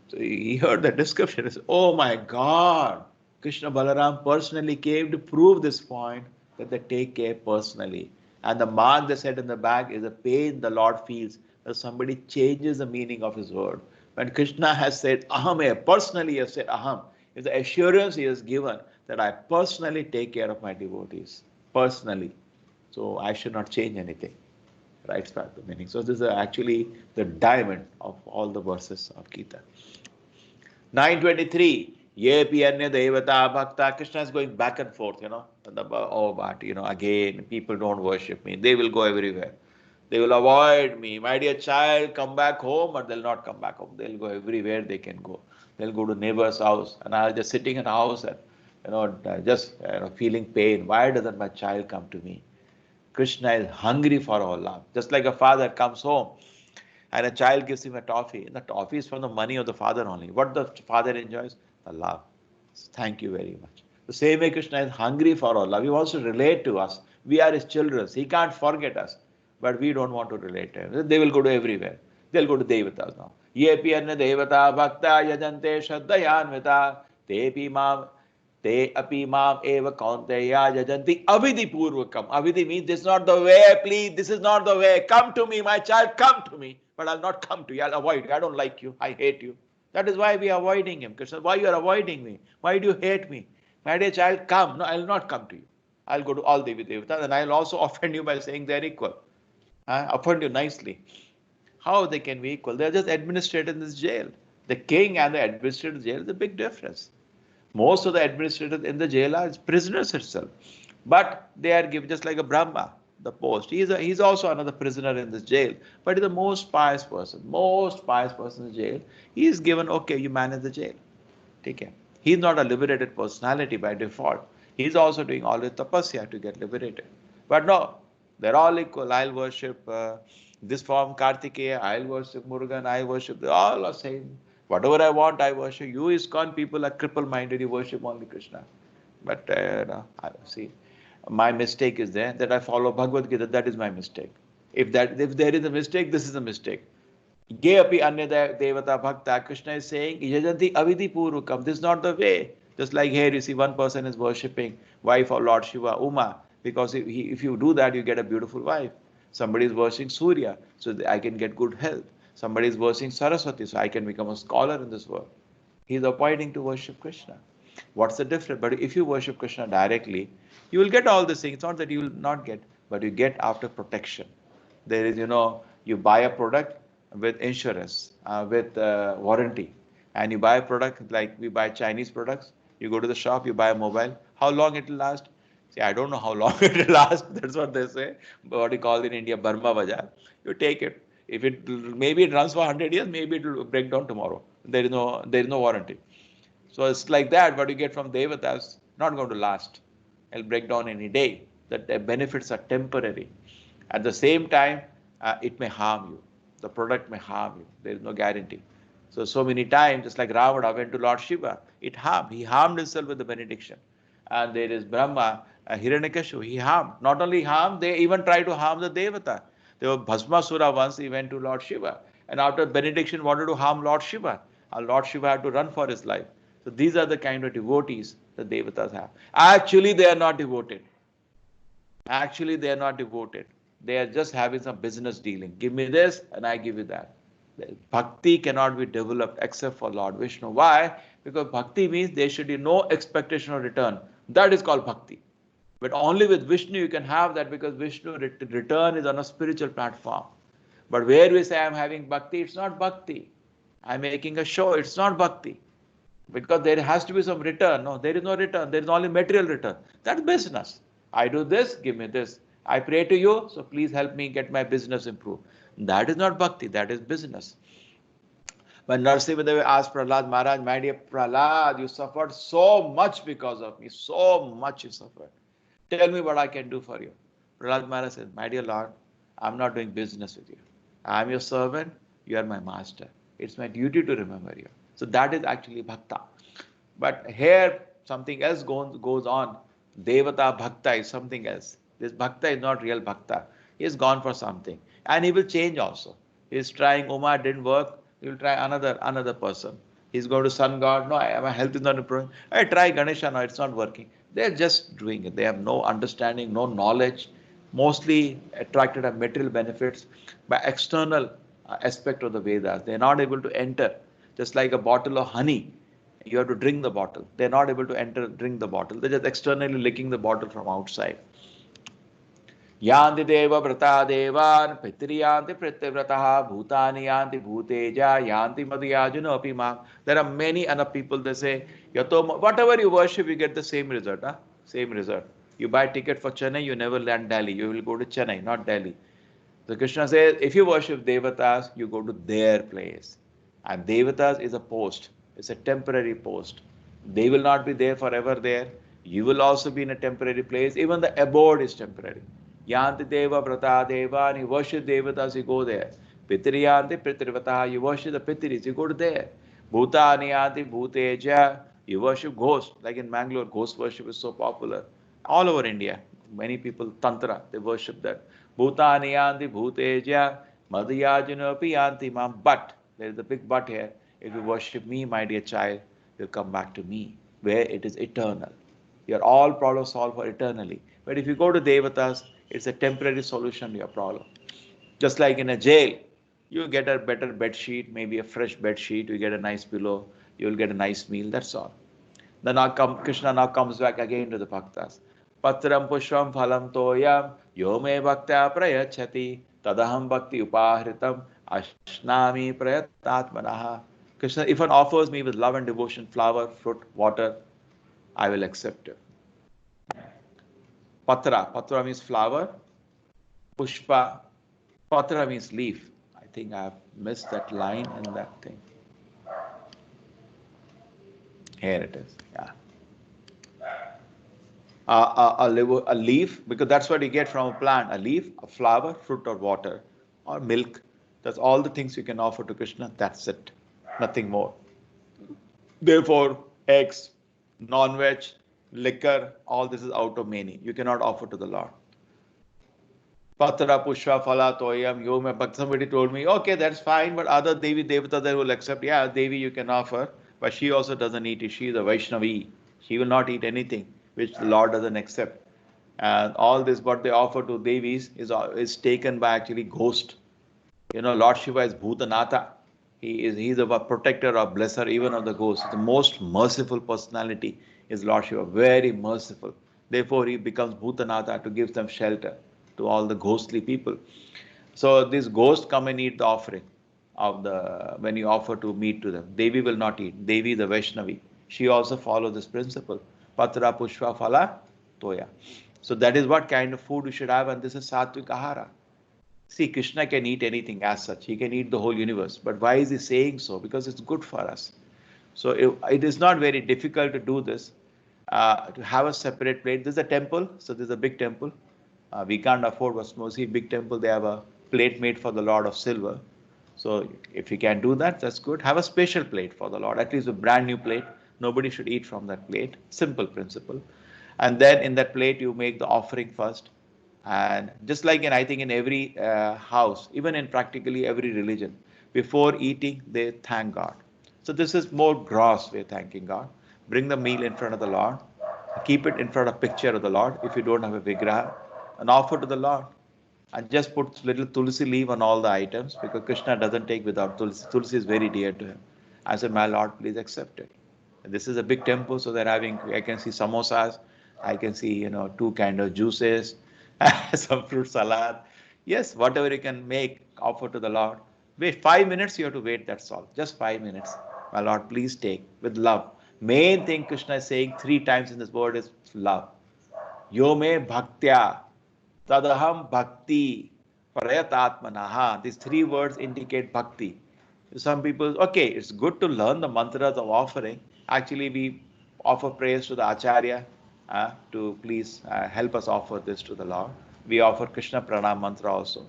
So he heard the description. He said, oh my God, Krishna Balaram personally came to prove this point that they take care personally. And the mark they said in the back is the pain the Lord feels that somebody changes the meaning of his word. When Krishna has said aham, personally he has said aham, is the assurance he has given that I personally take care of my devotees. Personally. So I should not change anything. Writes back the meaning. So this is actually the diamond of all the verses of Gita. 923. Ye Anya Devata Bhakta. Krishna is going back and forth, Oh, but, again, people don't worship me. They will go everywhere. They will avoid me. My dear child, come back home, but they'll not come back home. They'll go everywhere they can go. They'll go to neighbor's house, and I'll just sitting in a house and, just feeling pain. Why doesn't my child come to me? Krishna is hungry for our love. Just like a father comes home and a child gives him a toffee. And the toffee is from the money of the father only. What the father enjoys? The love. Thank you very much. The same way Krishna is hungry for our love. He wants to relate to us. We are his children. He can't forget us. But we don't want to relate to him. They will go to everywhere. They'll go to Devatas now. Ye pi anna devata bhakta yajante shraddhayanvita tepi mam te api mam eva kaunteya yajanti avidhi purvakam. Avidhi means this is not the way, please. This is not the way. Come to me, my child, come to me. But I'll not come to you. I'll avoid you. I don't like you. I hate you. That is why we are avoiding him. Krishna, why you are avoiding me? Why do you hate me? My dear child, come. No, I'll not come to you. I'll go to all Devi Devatas and I'll also offend you by saying they're equal. Offend you nicely. How they can be equal? They're just administrators in this jail. The king and the administrator in jail is a big difference. Most of the administrators in the jail are prisoners itself. But they are given just like a Brahma, the post. He's also another prisoner in this jail. But he's the most pious person in the jail. He is given, okay, you manage the jail. Take care. He's not a liberated personality by default. He's also doing all the tapasya to get liberated. But no, they're all equal. I'll worship this form Kartikeya, I'll worship Murugan, I worship, they all are same. Whatever I want, I worship. You ISKCON people are cripple-minded, you worship only Krishna. But I see, my mistake is there that I follow Bhagavad Gita. That is my mistake. If there is a mistake, this is a mistake. Ye api anya devata bhakta. Krishna is saying, yajanti avidhi purvakam. This is not the way. Just like here, you see, one person is worshipping wife of Lord Shiva, Uma, because if you do that, you get a beautiful wife. Somebody is worshipping Surya, so I can get good health. Somebody is worshipping Saraswati, so I can become a scholar in this world. He is avoiding to worship Krishna. What's the difference? But if you worship Krishna directly, you will get all these things. It's not that you will not get, but you get after protection. There is, you buy a product with insurance, with warranty, and you buy a product like we buy Chinese products. You go to the shop, you buy a mobile. How long it will last? See, I don't know how long it will last. That's what they say. What you call in India, Burma Bazaar. You take it. If maybe it runs for 100 years, maybe it will break down tomorrow. There is no warranty. So it's like that. What you get from Devatas not going to last. It'll break down any day. The benefits are temporary. At the same time, it may harm you. The product may harm you. There is no guarantee. So many times, just like Ravana went to Lord Shiva, it harmed. He harmed himself with the benediction. And there is Brahma, Hiranyakashipu, he harmed. Not only harmed, they even tried to harm the Devata. There was Bhasmasura once, he went to Lord Shiva. And after benediction, wanted to harm Lord Shiva. And Lord Shiva had to run for his life. So these are the kind of devotees the Devatas have. Actually, they are not devoted. Actually, they are not devoted. They are just having some business dealing. Give me this and I give you that. Bhakti cannot be developed except for Lord Vishnu. Why? Because bhakti means there should be no expectation of return. That is called bhakti. But only with Vishnu you can have that, because Vishnu return is on a spiritual platform. But where we say I'm having bhakti, it's not bhakti. I'm making a show, it's not bhakti. Because there has to be some return. No, there is no return. There is only material return. That's business. I do this, give me this. I pray to you, so please help me get my business improved. That is not bhakti, that is business. When Narasimhadev asked Prahlad Maharaj, my dear Prahlad, you suffered so much because of me, so much you suffered. Tell me what I can do for you. Prahlad Maharaj said, my dear Lord, I'm not doing business with you. I'm your servant, you are my master. It's my duty to remember you. So that is actually bhakta. But here, something else goes on. Devata Bhakta is something else. This Bhakta is not real Bhakta. He has gone for something. And he will change also. He is trying, Uma didn't work, he will try another person. He's going to sun god, no, my health is not improving. I try Ganesha, no, it's not working. They're just doing it. They have no understanding, no knowledge, mostly attracted by material benefits, by external aspect of the Vedas. They're not able to enter, just like a bottle of honey. You have to drink the bottle. They're not able to drink the bottle. They're just externally licking the bottle from outside. Yanti deva vrata devan pitriyanti prityavrataha bhutani yanti bhuteja yanti madhyajuna apima. There are many other people, they say, Yato, whatever you worship, you get the same result. Huh? Same result. You buy ticket for Chennai, you never land Delhi. You will go to Chennai, not Delhi. So Krishna says, if you worship Devatas, you go to their place. And Devatas is a post. It's a temporary post. They will not be there forever there. You will also be in a temporary place. Even the abode is temporary. Yanti Deva Vrata Deva, and you worship Devatas, you go there. Pitriyanti Pritrivataha, you worship the Pitris, you go to there. Bhutani Yanti Bhuteja, you worship ghosts. Like in Mangalore, ghost worship is so popular. All over India, many people, Tantra, they worship that. Bhutani Yanti Bhuteja, Madhyajanapi Yanti Mam. But, there is a big but here. If you worship me, my dear child, you'll come back to me, where it is eternal. Your all problems solved for eternally. But if you go to Devatas, it's a temporary solution to your problem. Just like in a jail, you get a better bed sheet, maybe a fresh bed sheet, you get a nice pillow, you'll get a nice meal, that's all. Then Krishna now comes back again to the bhaktas. Patram pushpam phalam toyam yome bhaktya prayachati tadaham bhakti upahritam ashnami prayatatmanaha. Krishna, if one offers me with love and devotion, flower, fruit, water, I will accept it. Patra means flower. Pushpa, Patra means leaf. I think I have missed that line in that thing. Here it is. Yeah. A leaf, because that's what you get from a plant. A leaf, a flower, fruit or water, or milk. That's all the things you can offer to Krishna. That's it. Nothing more. Therefore, eggs, non-veg, liquor, all this is out of many. You cannot offer to the Lord. Patra, Pushpa, Phala, Toyam, Yom, but somebody told me, okay, that's fine, but other Devi Devata they will accept. Yeah, Devi you can offer, but she also doesn't eat it. She is a Vaishnavi. She will not eat anything which the Lord doesn't accept. And all this what they offer to Devis is taken by actually ghost. You know, Lord Shiva is Bhutanatha. He's a protector or blesser even of the ghosts. The most merciful personality is Lord Shiva, very merciful. Therefore, he becomes Bhutanatha to give them shelter to all the ghostly people. So these ghosts come and eat the offering of when you offer to meat to them. Devi will not eat. Devi the Vaishnavi. She also follows this principle. Patra, Pushpa, Phala, Toya. So that is what kind of food you should have, and this is Sattvic Ahara. See, Krishna can eat anything as such. He can eat the whole universe. But why is he saying so? Because it's good for us. So it is not very difficult to do this, to have a separate plate. There's a temple. So there's a big temple. We can't afford mostly big temple. They have a plate made for the Lord of silver. So if you can do that, that's good. Have a special plate for the Lord, at least a brand new plate. Nobody should eat from that plate. Simple principle. And then in that plate, you make the offering first. And just like I think in every house, even in practically every religion, before eating, they thank God. So this is more gross way of thanking God. Bring the meal in front of the Lord. Keep it in front of picture of the Lord if you don't have a vigraha, and offer to the Lord. And just put little tulsi leaf on all the items, because Krishna doesn't take without tulsi. Tulsi is very dear to him. I said, my Lord, please accept it. And this is a big temple, so they're having, I can see samosas, I can see, two kind of juices, some fruit salad. Yes, whatever you can make, offer to the Lord. Wait 5 minutes, you have to wait, that's all. Just 5 minutes. My Lord, please take with love. Main thing Krishna is saying 3 times in this word is love. Yome bhaktya. Tadaham bhakti prayatatmanaha. These 3 words indicate bhakti. Some people, okay, it's good to learn the mantras of offering. Actually, we offer prayers to the Acharya to please help us offer this to the Lord. We offer Krishna Pranam mantra also.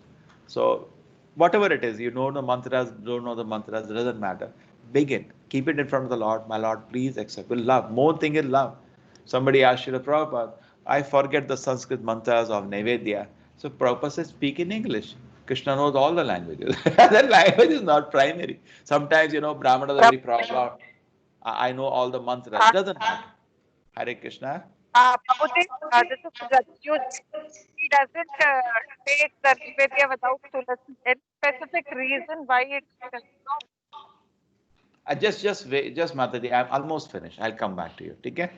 So, whatever it is, you know the mantras, don't know the mantras, it doesn't matter. Begin. Keep it in front of the Lord. My Lord, please accept. With love. More thing is love. Somebody asked Srila Prabhupada, I forget the Sanskrit mantras of Naivedya. So Prabhupada says, speak in English. Krishna knows all the languages. That language is not primary. Sometimes, Brahmanas are very proud. I know all the mantras. Doesn't matter. Hare Krishna. Prabhuji, this is Pratyut. He doesn't take the Nivedya without Tulasi. Any specific reason why it Just Mataji, I'm almost finished. I'll come back to you. Okay?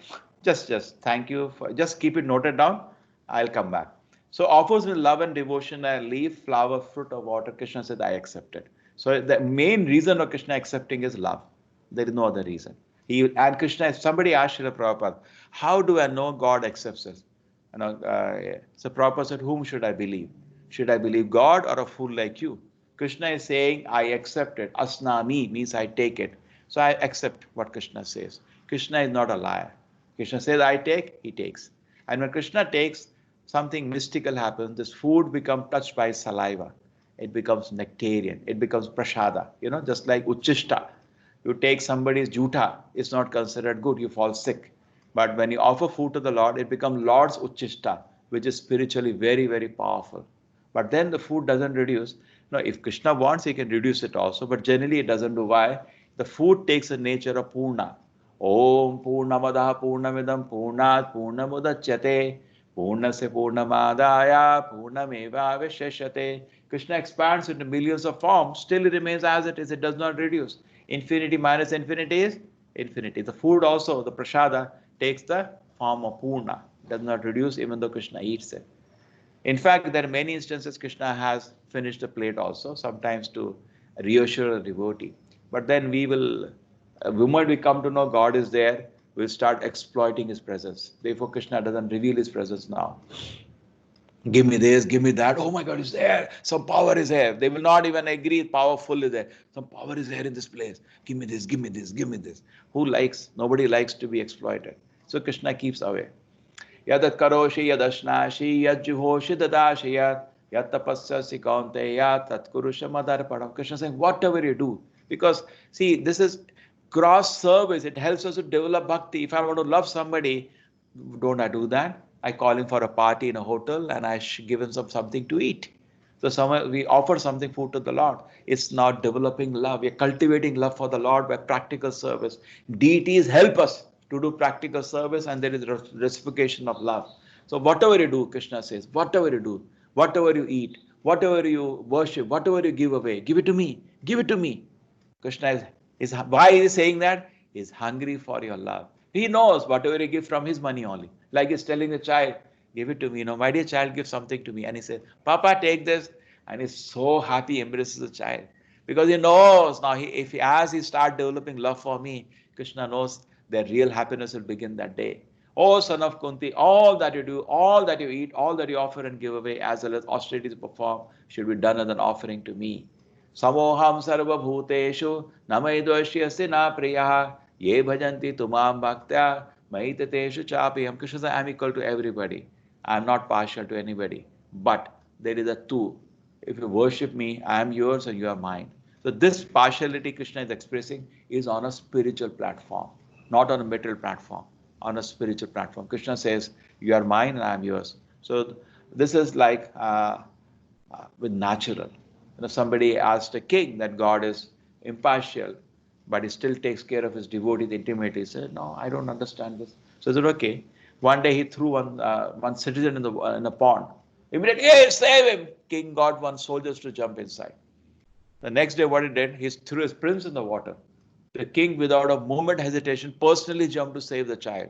Just thank you for, just keep it noted down. I'll come back. So offers with love and devotion, a leaf, flower, fruit, or water. Krishna said, I accept it. So the main reason of Krishna accepting is love. There is no other reason. And Krishna, if somebody asked Srila Prabhupada, how do I know God accepts us? So Prabhupada said, whom should I believe? Should I believe God or a fool like you? Krishna is saying, I accept it. Asnami means I take it. So I accept what Krishna says. Krishna is not a liar. Krishna says, I take, he takes. And when Krishna takes, something mystical happens. This food becomes touched by saliva. It becomes nectarian. It becomes prasada. Just like uchishta. You take somebody's juta, it's not considered good. You fall sick. But when you offer food to the Lord, it becomes Lord's uchishta, which is spiritually very, very powerful. But then the food doesn't reduce. No, if Krishna wants, he can reduce it also. But generally, it doesn't do. Why? The food takes the nature of Purna. Om Purnamadaha Purnamidam Purnat Purnamudachyate Purnasya Purnamadaya Purnameva Visheshate. Krishna expands into millions of forms, still it remains as it is. It does not reduce. Infinity minus infinity is infinity. The food also, the prasada, takes the form of Purna. It does not reduce even though Krishna eats it. In fact, there are many instances Krishna has finished a plate also, sometimes to reassure a devotee. But then the moment we come to know God is there, we'll start exploiting his presence. Therefore, Krishna doesn't reveal his presence now. Give me this, give me that. Oh my God, it's there. Some power is there. They will not even agree powerful is there. Some power is there in this place. Give me this, give me this, give me this. Who likes? Nobody likes to be exploited. So Krishna keeps away. Yadat karoshi yadashnashi yadjuhoshi dadashi yat tapasyasi kaunteya tat kurusha madarpanam. Krishna saying, whatever you do. Because, see, this is cross service. It helps us to develop bhakti. If I want to love somebody, don't I do that? I call him for a party in a hotel and I give him something to eat. So we offer something food to the Lord. It's not developing love. We're cultivating love for the Lord by practical service. Deities help us to do practical service and there is reciprocation of love. So whatever you do, Krishna says, whatever you do, whatever you eat, whatever you worship, whatever you give away, give it to me, give it to me. Krishna is why he is saying that? He is hungry for your love. He knows whatever you give from his money only. Like he's telling the child, give it to me. My dear child, give something to me. And he says, Papa, take this. And he's so happy, embraces the child. Because he knows now, as he starts developing love for me, Krishna knows that real happiness will begin that day. Oh, son of Kunti, all that you do, all that you eat, all that you offer and give away, as well as austerities perform, should be done as an offering to me. Samoham sarva bhuteshu namaidvashyasya na priyaha ye bhajanti tumam bhaktya maitateshu chapiham. Krishna says, I am equal to everybody. I am not partial to anybody. But there is a two. If you worship me, I am yours and you are mine. So this partiality Krishna is expressing is on a spiritual platform, not on a material platform, on a spiritual platform. Krishna says, you are mine and I am yours. So this is like with natural. If somebody asked a king that God is impartial, but he still takes care of his devotees intimately, he said, no, I don't understand this. So he said, okay. One day he threw one citizen in a pond. Immediately, hey, save him! King got one soldiers to jump inside. The next day, what he did, he threw his prince in the water. The king, without a moment hesitation, personally jumped to save the child.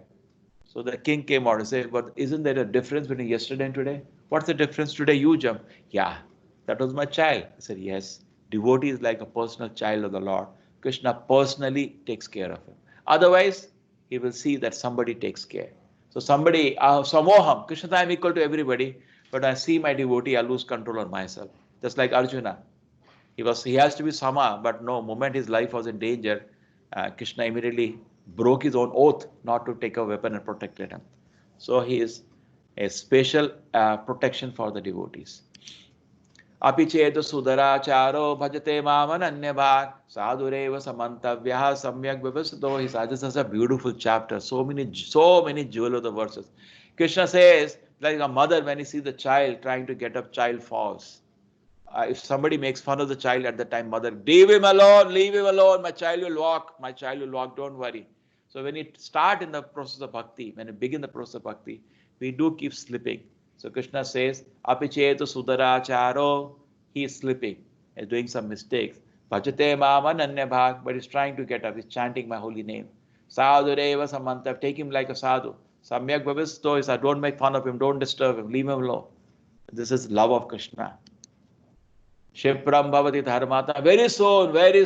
So the king came out and said, but isn't there a difference between yesterday and today? What's the difference? Today you jump. Yeah, that was my child. I said, yes. Devotee is like a personal child of the Lord. Krishna personally takes care of him. Otherwise, he will see that somebody takes care. So somebody, samoham, Krishna says, I'm equal to everybody, but I see my devotee, I lose control on myself. Just like Arjuna. He has to be sama, but no, moment his life was in danger, Krishna immediately broke his own oath not to take a weapon and protected him. So he is a special protection for the devotees. Api chetu sudaracharo bhajate mamananyabhat sadhureva samantavyah samyak vivasito hisa. This is a beautiful chapter. So many jewel of the verses. Krishna says, like a mother when he sees the child trying to get up, child falls. If somebody makes fun of the child at the time, mother, leave him alone, my child will walk, don't worry. So when you start in the process of bhakti, when you begin the process of bhakti, we do keep slipping. So Krishna says, apichetu sudaracharo, he is slipping, he's doing some mistakes. Bhajate mamananya bhag, but he's trying to get up, he's chanting my holy name. Sadhureva samanta, take him like a sadhu. Samyak bhavisto is, don't make fun of him, don't disturb him, leave him alone. This is love of Krishna. Shipram bhavati dharmata. Very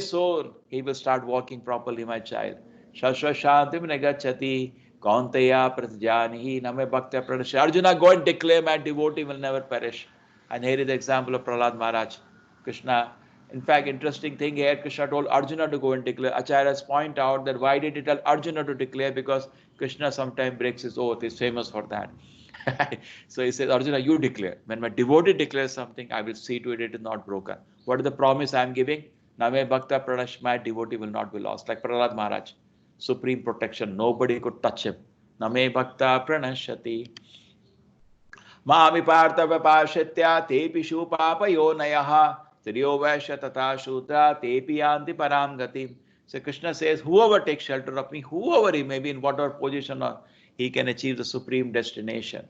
soon, he will start walking properly, my child. Shashva shantim negachati. Kaunteya pratyanihi name bhaktya pranasya. Arjuna, go and declare my devotee will never perish. And here is the example of Prahlad Maharaj. Krishna, in fact, interesting thing here, Krishna told Arjuna to go and declare. Acharyas point out that why did he tell Arjuna to declare? Because Krishna sometimes breaks his oath. He's famous for that. So he says, Arjuna, you declare. When my devotee declares something, I will see to it it is not broken. What is the promise I am giving? Name Bhakta Pranash, my devotee will not be lost. Like Prahlad Maharaj, supreme protection. Nobody could touch him. Name Bhakta Pranashati. Mami Partha Vapashatya Tepi Shupapa Yonayaha Triyo Vaishya Tata Shudra Tepi Yanti Param Gatim. So Krishna says, whoever takes shelter of me, whoever he may be in whatever position, he can achieve the supreme destination.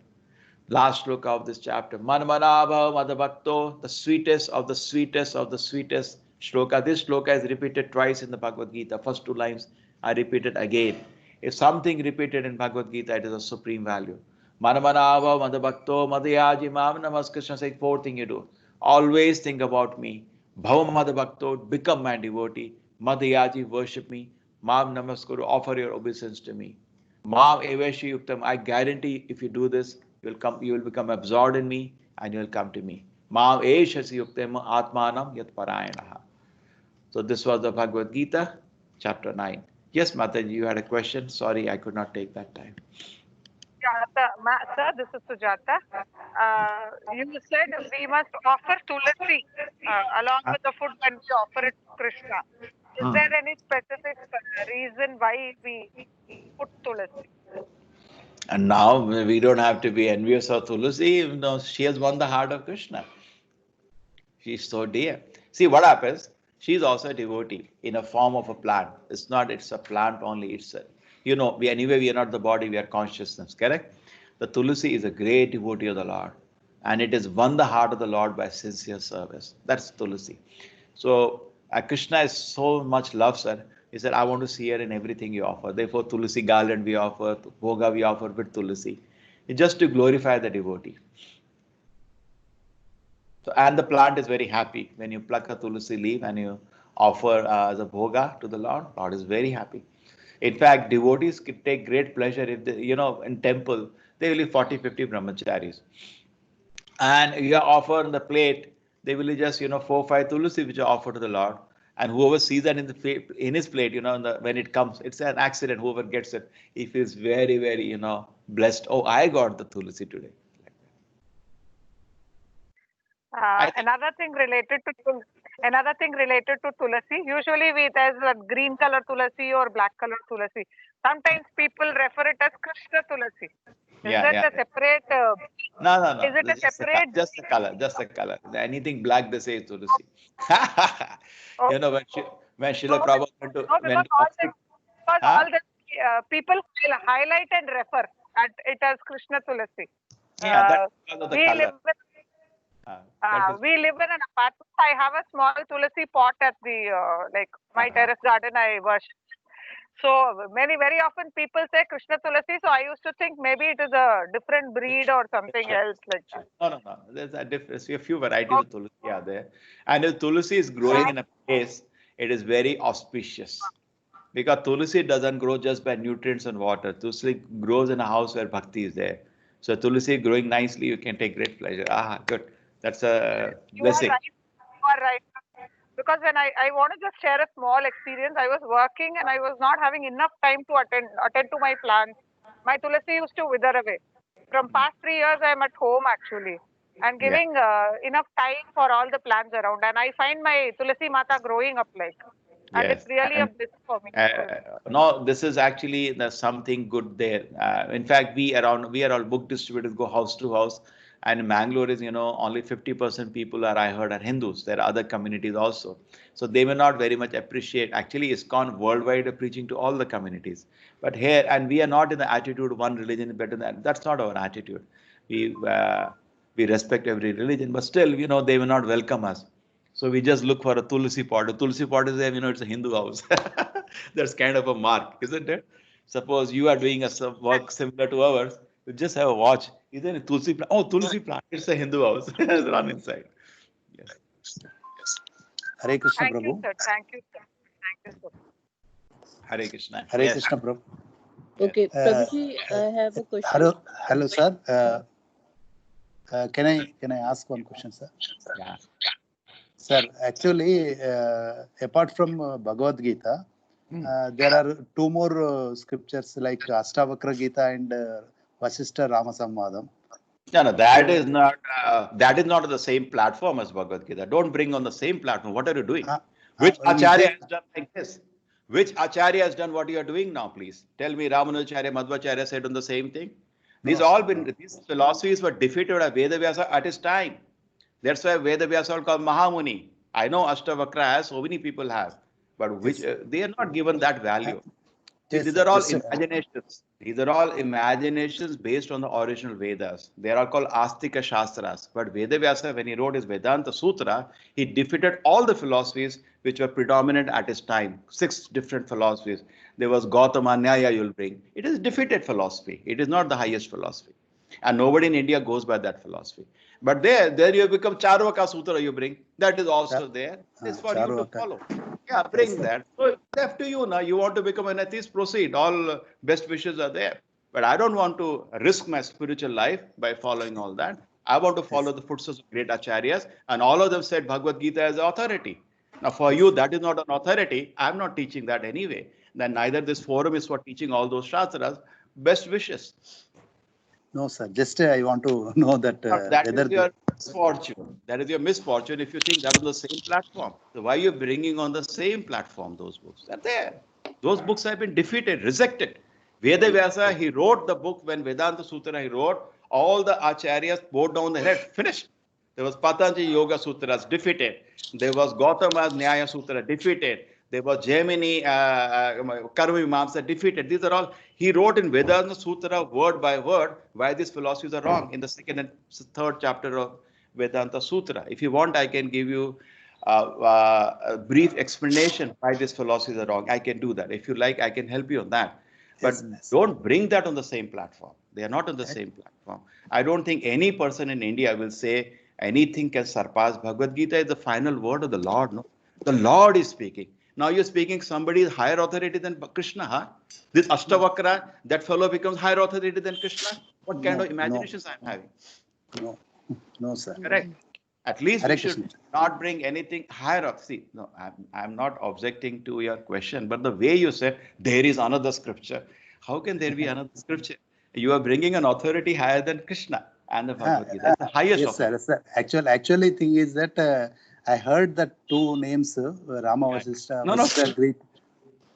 Last look of this chapter. Manmanabha Madhavakto, the sweetest of the sweetest of the sweetest shloka. This shloka is repeated twice in the Bhagavad Gita. First two lines are repeated again. If something repeated in Bhagavad Gita, it is a supreme value. Manmanabha Madhavakto Madhyaji Mam Namas. Krishna says, fourth thing you do. Always think about me. Bhava Madhavakto, become my devotee. Madhyaji, worship me. Mam Namaskuru, offer your obeisance to me. Mam Eveshi Yuktam, I guarantee if you do this, you will become absorbed in me and you will come to me. Mam Eshasi Yuktam Atmanam Yat Parayanaha. So this was the Bhagavad Gita, chapter 9. Yes, Mataji, you had a question. Sorry, I could not take that time. Sir, this is Sujata. You said we must offer tulasi along with the food when we offer it to Krishna. Is there any specific reason why we put tulasi? And now we don't have to be envious of Tulasi. No, she has won the heart of Krishna. She's so dear. See what happens? She's also a devotee in a form of a plant. It's a plant only. We are not the body, we are consciousness, correct? The Tulasi is a great devotee of the Lord. And it has won the heart of the Lord by sincere service. That's Tulasi. So Krishna is so much loves her. He said, I want to see her in everything you offer. Therefore, Tulasi garland we offer, Bhoga we offer with Tulasi. It's just to glorify the devotee. So, and the plant is very happy when you pluck a tulasi leaf and you offer as a bhoga to the Lord. Lord is very happy. In fact, devotees take great pleasure if they, in temple, they will be 40, 50 brahmacharis. And you offer on the plate, they will just, 4 or 5 tulasi which are offered to the Lord. And whoever sees that in his plate, when it comes, it's an accident. Whoever gets it, he feels very, very, blessed. Oh, I got the tulasi today. Another thing related to tulasi. Usually there's a green color tulasi or black color tulasi. Sometimes people refer it as Krishna tulasi. Is that a separate? No. Is it a separate? Just the color. Anything black they say is tulasi. When Srila Prabhupada went to because all the people highlight and refer at it as Krishna tulasi. That's because of the color. We live in an apartment. I have a small tulasi pot at the my terrace garden. I worship. So very often people say Krishna tulasi. So I used to think maybe it is a different breed or something else like that. No. There's a difference. A few varieties of tulasi are there, and if tulasi is growing in a place, it is very auspicious. Because tulasi doesn't grow just by nutrients and water. Tulasi grows in a house where bhakti is there. So tulasi growing nicely, you can take great pleasure. Good. That's a blessing. You are right. Because when I want to just share a small experience, I was working and I was not having enough time to attend to my plants. My tulasi used to wither away. From past 3 years, I am at home actually. and giving enough time for all the plants around. And I find my Tulasi Mata growing up like, and it's Yes. really a And bliss for me. no, this is actually there's something good there. In fact, we are all book distributors, go house to house, and in Mangalore is only 50% people I heard are Hindus. There are other communities also, so they may not very much appreciate. Actually, ISKCON worldwide are preaching to all the communities, but here and we are not in the attitude one religion is better than that's not our attitude. We uh, we respect every religion, but still, they will not welcome us. So we just look for a tulsi pot. A tulsi pot is it's a Hindu house. That's kind of a mark, isn't it? Suppose you are doing a work similar to ours, you just have a watch. Is there a tulsi plant? Oh, tulsi plant. It's a Hindu house. Run inside. Yes. Hare Krishna Thank you, Prabhu. sir. Thank you, sir. Thank you, sir. Hare Krishna. Hare Yes. Krishna Prabhu. Okay, Prabhuji, I have a question. Hello, sir. Can I ask one question, sir? Yeah. Sir, actually, apart from Bhagavad Gita, there are two more scriptures like Astavakra Gita and Vasishtha Rama Samvadam. No, that is not on the same platform as Bhagavad Gita. Don't bring on the same platform. What are you doing? Which Acharya has done like this? Which Acharya has done what you are doing now, please? Tell me, Ramanujacharya, Madhvacharya said on the same thing. These philosophies were defeated by Vedavyasa at his time. That's why Vedavyasa is called Mahamuni. I know Ashtavakra has, so many people have, but they are not given that value. These are all imaginations. These are all imaginations based on the original Vedas. They are all called Astika Shastras. But Vedavyasa, when he wrote his Vedanta Sutra, he defeated all the philosophies which were predominant at his time. 6 different philosophies. There was Gautama Nyaya you'll bring. It is defeated philosophy. It is not the highest philosophy. And nobody in India goes by that philosophy. But there you become Charvaka Sutra you bring. That is also there. It's for you to follow. Yeah, bring that. So it's left to you now. You want to become an atheist, proceed. All best wishes are there. But I don't want to risk my spiritual life by following all that. I want to follow the footsteps of great acharyas. And all of them said Bhagavad Gita as authority. Now for you, that is not an authority. I'm not teaching that anyway. Then neither this forum is for teaching all those shastras. Best wishes. No, sir. Just I want to know that that is your misfortune. That is your misfortune if you think that on the same platform. So why are you bringing on the same platform those books? They're there. Those books have been defeated, rejected. Vedavyasa, he wrote the book when Vedanta Sutra he wrote. All the acharyas bowed down their head, finished. There was Patanjali Yoga Sutras, defeated. There was Gautama's Nyaya Sutra, defeated. There was Jaimini Karma Mimamsa, defeated. These are all, he wrote in Vedanta Sutra word by word why these philosophies are wrong in the 2nd and 3rd chapter of Vedanta Sutra. If you want, I can give you a brief explanation why these philosophies are wrong. I can do that. If you like, I can help you on that. But don't bring that on the same platform. They are not on the same platform. I don't think any person in India will say anything can surpass Bhagavad Gita is the final word of the Lord. No, the Lord is speaking. Now you're speaking somebody is higher authority than Krishna. Huh? This Ashtavakra, that fellow becomes higher authority than Krishna. What kind of imaginations I'm having? No, sir. Correct. At least we should not bring anything higher up. See, no, I'm not objecting to your question, but the way you said there is another scripture. How can there be another scripture? You are bringing an authority higher than Krishna and the Bhagavad Gita. That's the highest. Yes, sir. Actually, thing is that I heard that 2 names, Rama Vasishtha. No. Great.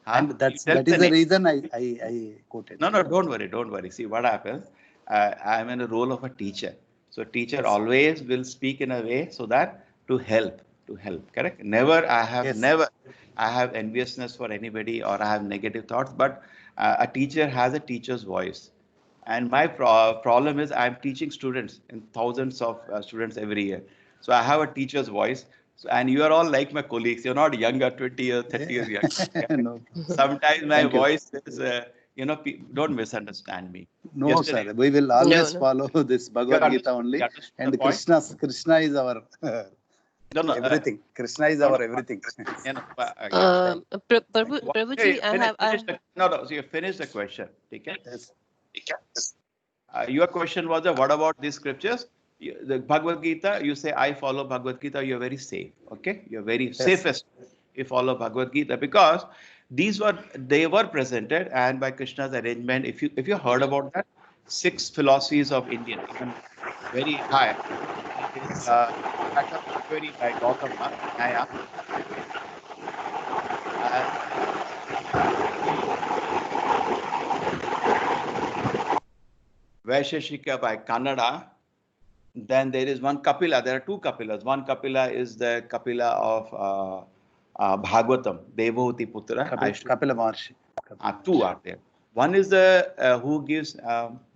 And that is the reason I quoted. No, don't worry. See what happens. I'm in the role of a teacher. So teacher always will speak in a way so that to help. Correct? I have enviousness for anybody or I have negative thoughts, but a teacher has a teacher's voice. And my problem is I'm teaching students and thousands of students every year. So I have a teacher's voice. So, and you are all like my colleagues. You're not younger, 20 years, 30 years younger. No. Sometimes my voice is, don't misunderstand me. No, Yesterday, sir. We will always follow this Bhagavad Gita only. And Krishna is our everything. Krishna is our everything. Prabhuji, So you finished the question. Okay? Yes. Your question was, what about these scriptures? The Bhagavad Gita, you say, I follow Bhagavad Gita, you're very safe. Okay? You're very safest if you follow Bhagavad Gita because they were presented and by Krishna's arrangement. If you heard about that, 6 philosophies of Indian, even very high. is Kata query by Gautama Nyaya. Vaisheshika by Kannada. Then there is one Kapila. There are two Kapilas. One Kapila is the Kapila of Bhagavatam, Devahuti Putra. Kapila Maharshi. Two are there. One is the who gives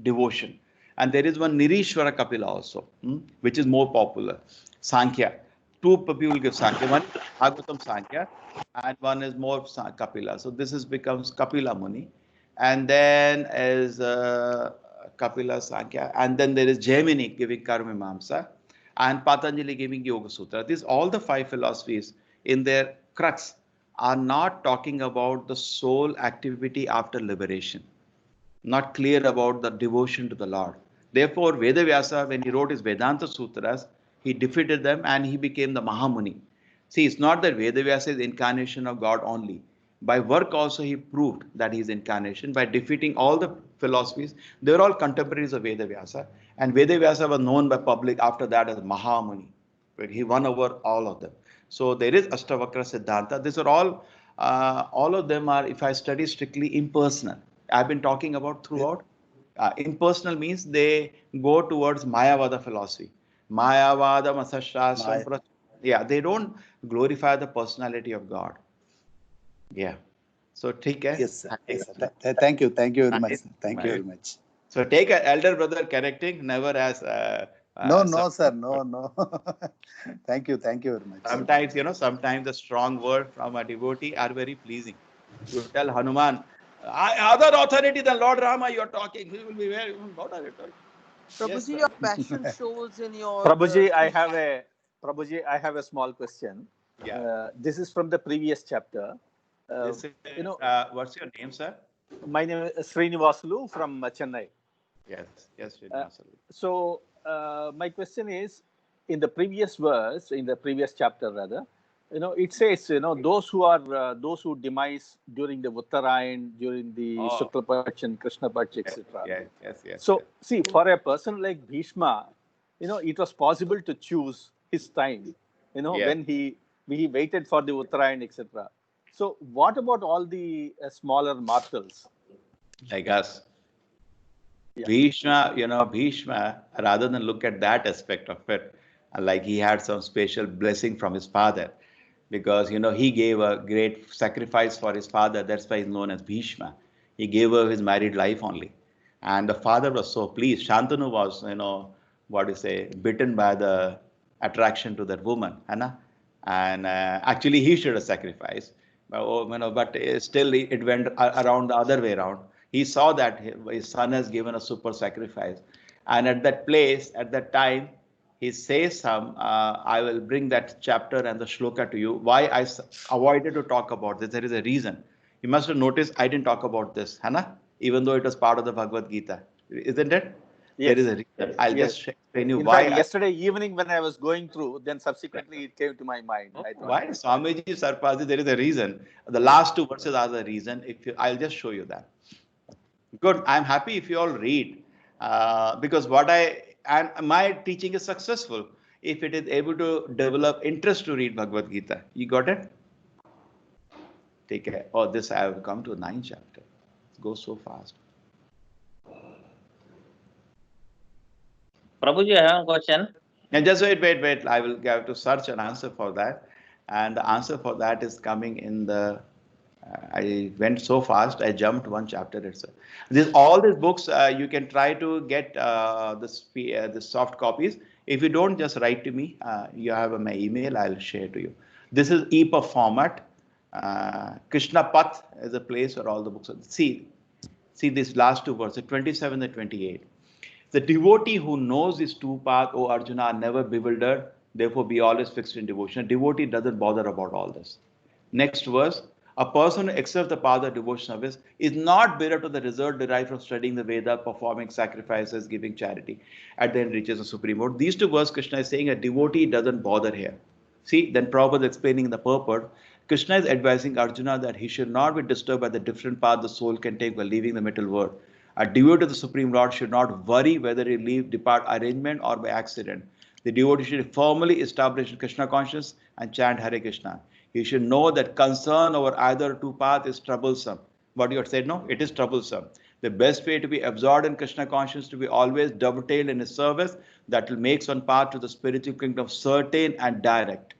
devotion, and there is one Nirishwara Kapila also, which is more popular. Sankhya. Two people give Sankhya. One is Bhagavatam Sankhya, and one is more Kapila. So this is becomes Kapila Muni, and then is Kapila Sankhya, and then there is Jaimini giving Karma Mimamsa, and Patanjali giving Yoga Sutra. These all the five philosophies in their crux are not talking about the soul activity after liberation, not clear about the devotion to the Lord. Therefore, Vedavyasa, when he wrote his Vedanta Sutras, he defeated them and he became the Mahamuni. See, it's not that Vedavyasa is incarnation of God only. By work also he proved that he is incarnation by defeating all the philosophies. They were all contemporaries of Vedavyasa, and Vedavyasa was known by public after that as Mahamuni. He won over all of them. So there is Ashtavakra Siddhanta. These are all of them are, if I study strictly, impersonal. I've been talking about throughout. Impersonal means they go towards Mayavada philosophy. Mayavada, Masashastram. Yeah, they don't glorify the personality of God. Yeah. So take care. Yes, sir. Yes, sir. Thank you very much. Thank you very much. So take an elder brother correcting, never as no, sir. No. Thank you very much. Sometimes, sometimes the strong word from a devotee are very pleasing. You tell Hanuman, other authority than Lord Rama, you're talking. He will be very, what are you talking? Prabhuji, your passion shows in your... Prabhuji, I have a small question. Yeah. This is from the previous chapter. What's your name, sir? My name is Srinivasalu from Chennai. Yes, Srinivasalu. So my question is, in the previous verse, in the previous chapter rather, it says, those who demise during the Uttarayan, during the Shukla Paksha and Krishna Paksha, etc. Yes. So see, for a person like Bhishma, it was possible to choose his time, when he waited for the Uttarayan, etc. So what about all the smaller mortals? Like us. Yeah. Bhishma, rather than look at that aspect of it, like he had some special blessing from his father, because, he gave a great sacrifice for his father. That's why he's known as Bhishma. He gave up his married life only. And the father was so pleased. Shantanu was, bitten by the attraction to that woman. And actually, he should have sacrificed. But still it went around the other way around. He saw that his son has given a super sacrifice. And at that place, at that time, he says I will bring that chapter and the shloka to you. Why I avoided to talk about this? There is a reason. You must have noticed I didn't talk about this, even though it was part of the Bhagavad Gita. Isn't it? Yes. There is a reason. I'll just explain you why. Yesterday evening when I was going through, then subsequently it came to my mind. Why? Swamiji Sarpaji, there is a reason. The last two verses are the reason. I'll just show you that. Good. I'm happy if you all read. Because my teaching is successful if it is able to develop interest to read Bhagavad Gita. You got it? Take care. This I have come to 9th chapter. It goes so fast. Prabhuji, I have a question. And just wait. I will have to search an answer for that. And the answer for that is coming in the... I went so fast, I jumped one chapter itself. All these books, you can try to get the soft copies. If you don't, just write to me. You have my email, I'll share to you. This is EPUB format. Krishna Path is a place where all the books are. See these last two verses, 27 and 28. The devotee who knows these two paths, O Arjuna, are never bewildered, therefore be always fixed in devotion. A devotee doesn't bother about all this. Next verse. A person who accepts the path of devotion service is not bitter to the result derived from studying the Veda, performing sacrifices, giving charity. At the end reaches the Supreme Lord. These two verses, Krishna is saying a devotee doesn't bother here. See, then Prabhupada is explaining in the purport. Krishna is advising Arjuna that he should not be disturbed by the different path the soul can take while leaving the middle world. A devotee of the Supreme Lord should not worry whether he depart arrangement or by accident. The devotee should firmly establish Krishna consciousness and chant Hare Krishna. He should know that concern over either two paths is troublesome. What you had said, no, it is troublesome. The best way to be absorbed in Krishna consciousness to be always dovetailed in his service that will make one path to the spiritual kingdom certain and direct.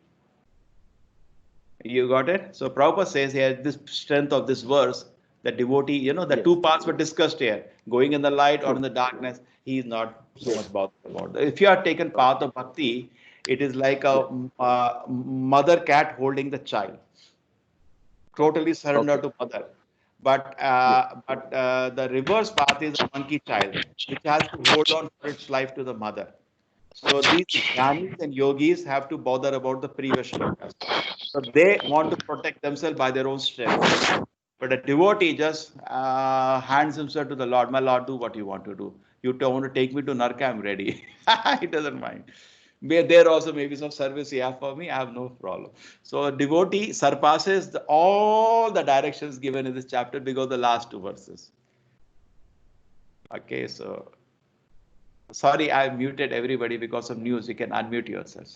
You got it? So Prabhupada says here, this strength of this verse, the devotee, the two paths were discussed here, going in the light or in the darkness. He is not so much bothered about that. If you are taken path of bhakti, it is like a mother cat holding the child, totally surrendered to mother. But the reverse path is a monkey child, which has to hold on for its life to the mother. So these jnanis and yogis have to bother about the previous shlokas. So they want to protect themselves by their own strength. But a devotee just hands himself to the Lord. My Lord, do what you want to do. You don't want to take me to Narka, I'm ready. He doesn't mind. There also maybe some service you have for me, I have no problem. So a devotee surpasses all the directions given in this chapter because of the last two verses. Okay, so sorry, I muted everybody because of news. You can unmute yourself,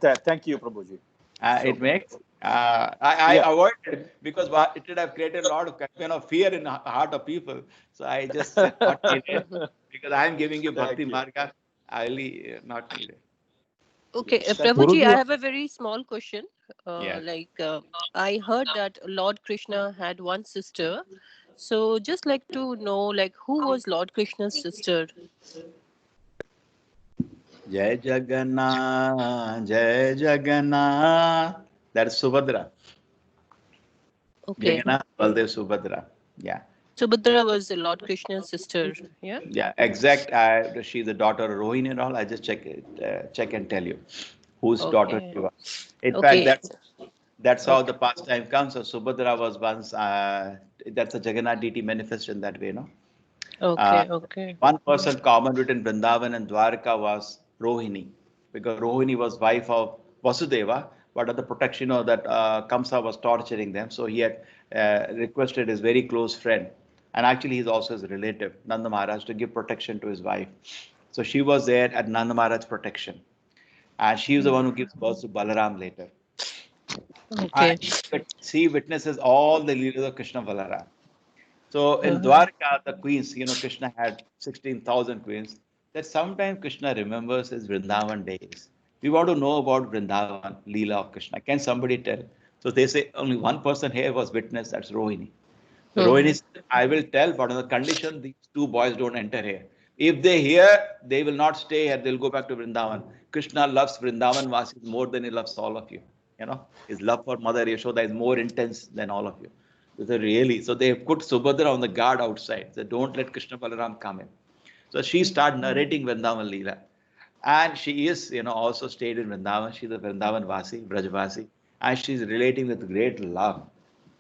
sir. Thank you, Prabhuji. It makes I avoided it because it would have created a lot of fear in the heart of people. So I just said not needed because I am giving you bhakti marga. I really not needed. Okay, Thank Prabhuji, Guruji, I have a very small question. Yeah. I heard that Lord Krishna had one sister. So just like to know, like, who was Lord Krishna's sister? Jai Jagannath, Jai Jagannath. That's Subhadra. Okay. Jagannath, Baldev, Subhadra. Yeah. Subhadra was Lord Krishna's sister. Yeah. Yeah, exact. She's the daughter of Rohini and all. I just check and tell you whose daughter Okay. she was. In Okay. fact, that's how the pastime comes. So Subhadra was once. That's a Jagannath deity manifest in that way, no? Okay. One person common between Vrindavan and Dwarka was Rohini, because Rohini was wife of Vasudeva, but under the protection of that Kamsa was torturing them. So he had requested his very close friend, and actually he's also his relative, Nanda Maharaj, to give protection to his wife. So she was there at Nanda Maharaj's protection, and she is the one who gives birth to Balaram later. Okay. And she witnesses all the leaders of Krishna Balaram. So in Dwarka, the queens, Krishna had 16,000 queens. That sometimes Krishna remembers his Vrindavan days. We want to know about Vrindavan, Leela of Krishna. Can somebody tell? So they say only one person here was witness, that's Rohini. So Rohini said, I will tell, but on the condition these two boys don't enter here. If they hear, they will not stay here, they'll go back to Vrindavan. Krishna loves Vrindavan Vasis more than he loves all of you. His love for Mother Yashoda is more intense than all of you. So they put Subhadra on the guard outside. They don't let Krishna Balaram come in. So she started narrating Vrindavan Leela. And she is, also stayed in Vrindavan. She's a Vrindavan Vasi, Brajvasi. And she's relating with great love.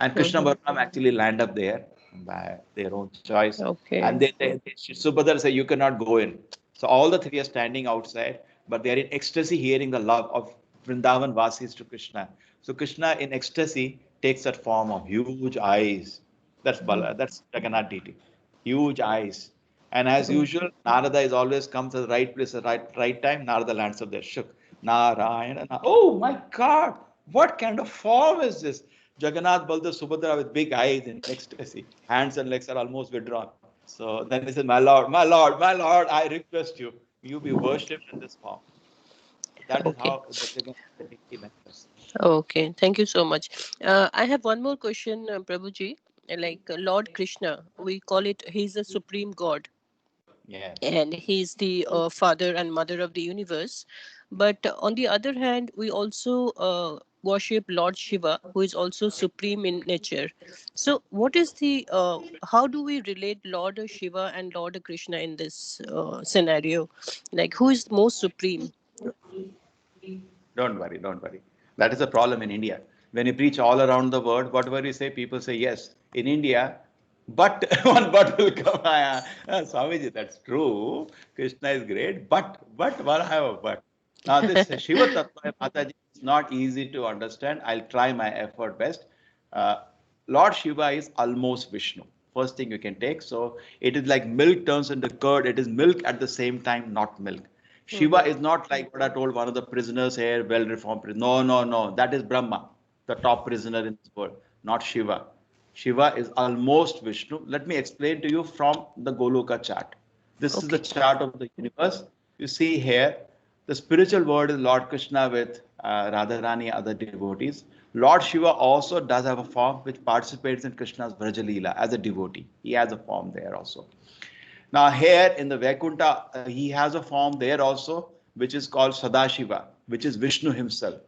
And Krishna Balaram actually land up there by their own choice. Okay. And Subhadra said, you cannot go in. So all the three are standing outside, but they are in ecstasy hearing the love of Vrindavan Vasis to Krishna. So Krishna in ecstasy takes that form of huge eyes. That's Jagannath deity. Huge eyes. And as usual, Narada is always comes to the right place at the right time. Narada lands up there, shook. Narayana. Oh my God, what kind of form is this? Jagannath Baldev Subhadra with big eyes in ecstasy. Hands and legs are almost withdrawn. So then he said, my Lord, I request you, you be worshipped in this form. That is how the Jagannath deity manifests. Okay, thank you so much. I have one more question, Prabhuji. Like Lord Krishna, we call it, he's the supreme God. Yes. And he's the father and mother of the universe. But on the other hand, we also worship Lord Shiva, who is also supreme in nature. So what is how do we relate Lord Shiva and Lord Krishna in this scenario? Like, who is most supreme? Don't worry. That is a problem in India. When you preach all around the world, whatever you say, people say yes. In India, but one but will come. Swamiji, that's true. Krishna is great, but what I have a but. Now this Shiva Tattva, Mataji, is not easy to understand. I'll try my effort best. Lord Shiva is almost Vishnu. First thing you can take. So it is like milk turns into curd. It is milk at the same time, not milk. Shiva is not like what I told one of the prisoners here, well-reformed prisoner. No, no, no. That is Brahma, the top prisoner in this world, not Shiva. Shiva is almost Vishnu. Let me explain to you from the Goloka chart. This is the chart of the universe. You see here, the spiritual world is Lord Krishna with Radharani, other devotees. Lord Shiva also does have a form which participates in Krishna's Vraja as a devotee. He has a form there also. Now here in the Vaikuntha, he has a form there also, which is called Sadashiva, which is Vishnu himself.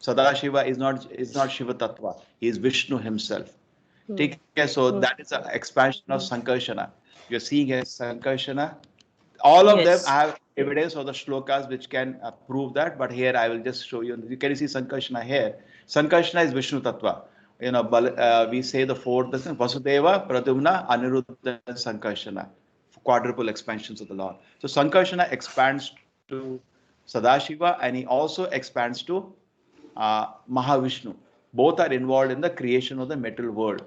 Sadashiva is not Shiva Tattva. He is Vishnu himself. Okay, so that is an expansion of Sankarshana. You're seeing here Sankarshana. All of them, I have evidence of the shlokas which can prove that, but here I will just show you. You can see Sankarshana here. Sankarshana is Vishnu Tattva. You know, we say the four, Vasudeva, Pradyumna, Aniruddha, Sankarshana. Quadruple expansions of the Lord. So Sankarshana expands to Sadashiva and he also expands to Mahavishnu. Both are involved in the creation of the material world.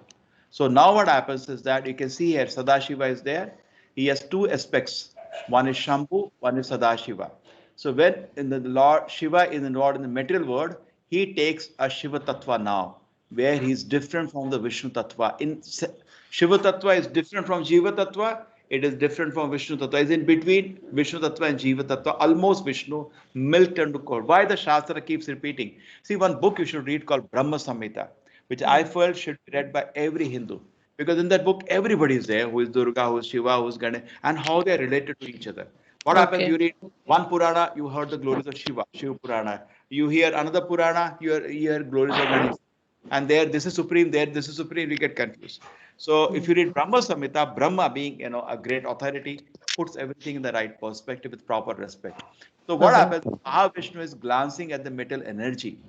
So now what happens is that you can see here Sadashiva is there. He has two aspects. One is Shambhu, one is Sadashiva. So when in the Lord Shiva is involved in the material world, he takes a Shiva Tattva now, where he is different from the Vishnu Tattva. In Shiva Tattva is different from Jiva Tattva. It is different from Vishnu Tattva. It's in between Vishnu Tattva and Jiva Tattva, almost Vishnu, milked and cold. Why the Shastra keeps repeating? See, one book you should read called Brahma Samhita, which I felt should be read by every Hindu. Because in that book, everybody is there, who is Durga, who is Shiva, who is Ganesh, and how they are related to each other. What happens? You read one Purana, you heard the glories of Shiva, Shiva Purana. You hear another Purana, you hear glories of Ganesh. And there, this is supreme, there, this is supreme, we get confused. So if you read Brahma Samhita, Brahma being, you know, a great authority, puts everything in the right perspective with proper respect. So what happens? Mahavishnu is glancing at the metal energy.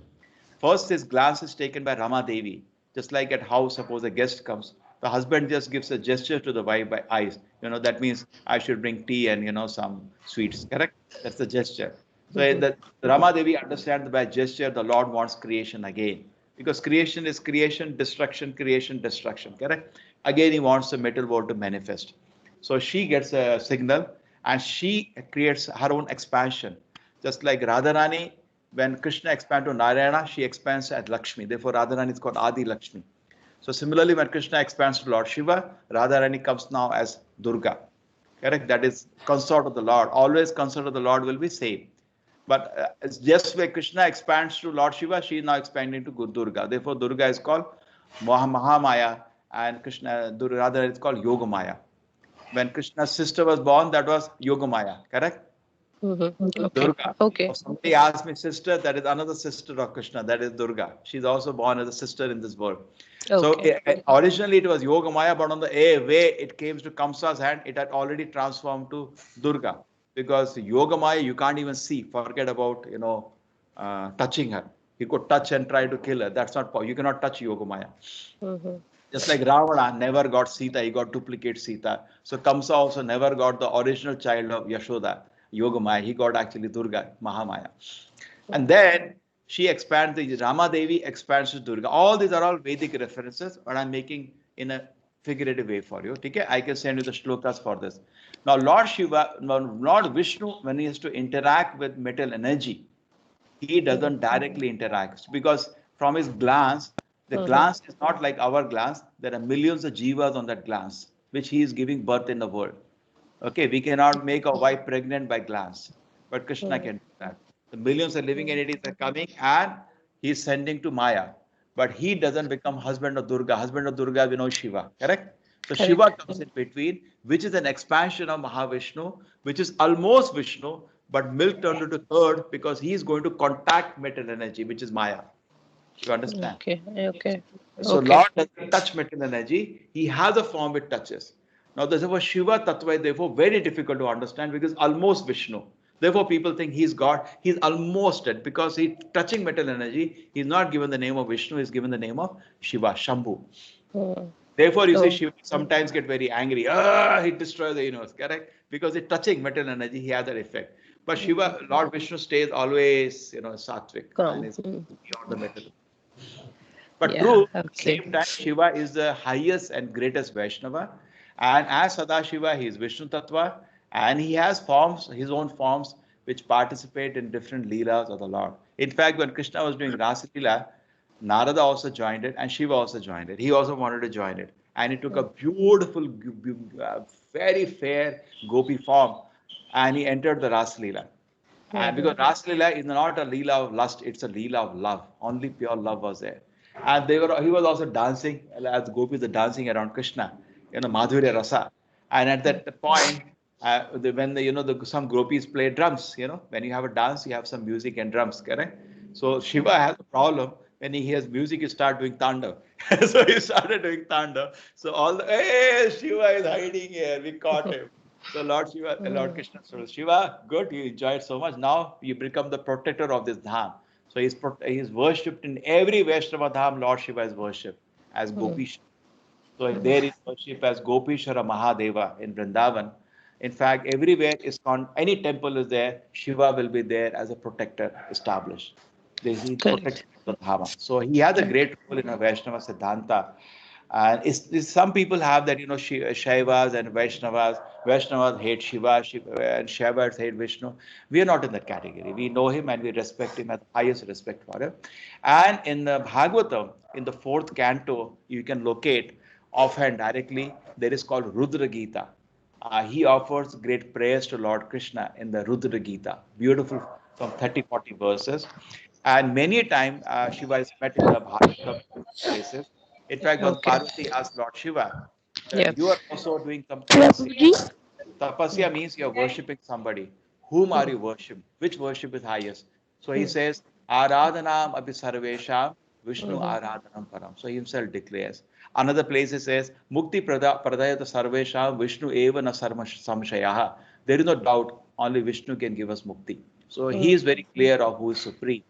First, his glance is taken by Rama Devi, just like at house, suppose a guest comes. The husband just gives a gesture to the wife by eyes. You know, that means I should bring tea and, you know, some sweets, correct? That's the gesture. So the Rama Devi understands that by gesture, the Lord wants creation again. Because creation is creation, destruction, correct? Again, he wants the metal world to manifest. So she gets a signal and she creates her own expansion. Just like Radharani, when Krishna expands to Narayana, she expands at Lakshmi. Therefore, Radharani is called Adi Lakshmi. So similarly, when Krishna expands to Lord Shiva, Radharani comes now as Durga. Correct? That is consort of the Lord. Always consort of the Lord will be same. But it's just where Krishna expands to Lord Shiva, she is now expanding to Durga. Therefore, Durga is called Mahamaya and Radha is called Yogamaya. When Krishna's sister was born, that was Yogamaya, correct? Durga. If somebody asked me sister, that is another sister of Krishna, that is Durga. She's also born as a sister in this world. So originally it was Yogamaya, but on the way it came to Kamsa's hand, it had already transformed to Durga. Because Yogamaya, you can't even see. Forget about, you know, touching her. He could touch and try to kill her. That's not possible. You cannot touch Yogamaya. Just like Ravana never got Sita, he got duplicate Sita. So Kamsa also never got the original child of Yashoda, Yogamaya. He got actually Durga, Mahamaya. And then she expands, the Rama Devi expands to Durga. All these are all Vedic references, but I'm making in a figurative way for you. Okay? I can send you the shlokas for this. Now, Lord Shiva, Lord Vishnu, when he has to interact with metal energy, he doesn't directly interact because from his glance, the glance is not like our glance. There are millions of jivas on that glance, which he is giving birth in the world. Okay, we cannot make a wife pregnant by glance, but Krishna can do that. The millions of living entities are coming and he is sending to Maya, but he doesn't become husband of Durga. Husband of Durga, we know Shiva, correct? So Shiva comes in between, which is an expansion of Mahavishnu, which is almost Vishnu, but milked under to third because he is going to contact metal energy, which is Maya. You understand? Okay. So Lord doesn't touch metal energy. He has a form which touches. Now, therefore, Shiva Tattva is therefore very difficult to understand because almost Vishnu. Therefore, people think he's God. He's almost it because he's touching metal energy. He's not given the name of Vishnu. He's given the name of Shiva, Shambhu. Therefore, you see Shiva sometimes get very angry. He destroys the universe, correct? Because it's touching metal energy, he has that effect. But Shiva, Lord Vishnu stays always, you know, sattvic and is beyond the metal. But true, at the same time, Shiva is the highest and greatest Vaishnava. And as Sadashiva, he is Vishnu Tattva. And he has forms, his own forms, which participate in different leelas of the Lord. In fact, when Krishna was doing Rasa Leela, Narada also joined it and Shiva also joined it. He also wanted to join it. And he took a beautiful, very fair gopi form and he entered the Rasa Leela. And because Rasa Leela is not a Leela of lust, it's a Leela of love. Only pure love was there. And he was also dancing, as gopis are dancing around Krishna, Madhurya Rasa. And at that point, when some gopis play drums, when you have a dance, you have some music and drums, correct? So Shiva has a problem. When he hears music, he starts doing thunder. So he started doing thunder. So hey, Shiva is hiding here. We caught him. So Lord Shiva, Lord Krishna said, Shiva, good, you enjoyed so much. Now you become the protector of this dham. So he's worshipped in every Vaishnava dham. Lord Shiva is worshipped as Gopishwara. So there is worship as Gopishwara Mahadeva in Vrindavan. In fact, everywhere any temple is there, Shiva will be there as a protector established. He protects the dhama. So he has a great role in a Vaishnava Siddhanta. And some people have that, Shaivas and Vaishnavas. Vaishnavas hate Shiva, and Shaivas hate Vishnu. We are not in that category. We know him and we respect him, at the highest respect for him. And in the Bhagavatam, in the 4th canto, you can locate offhand directly, there is called Rudra Gita. He offers great prayers to Lord Krishna in the Rudra Gita. Beautiful, some 30-40 verses. And many a time, Shiva is met in the Bhagavatam places. In fact, when Parvati asked Lord Shiva, you are also doing some tapasya. Tapasya means you are worshipping somebody. Whom are you worshipping? Which worship is highest? So he says, Aradhanam abhi sarvesham Vishnu Aradhanam param. So he himself declares. Another place he says, Mukti pradayata sarvesham Vishnu eva na samshayaha. There is no doubt, only Vishnu can give us mukti. So he is very clear of who is supreme.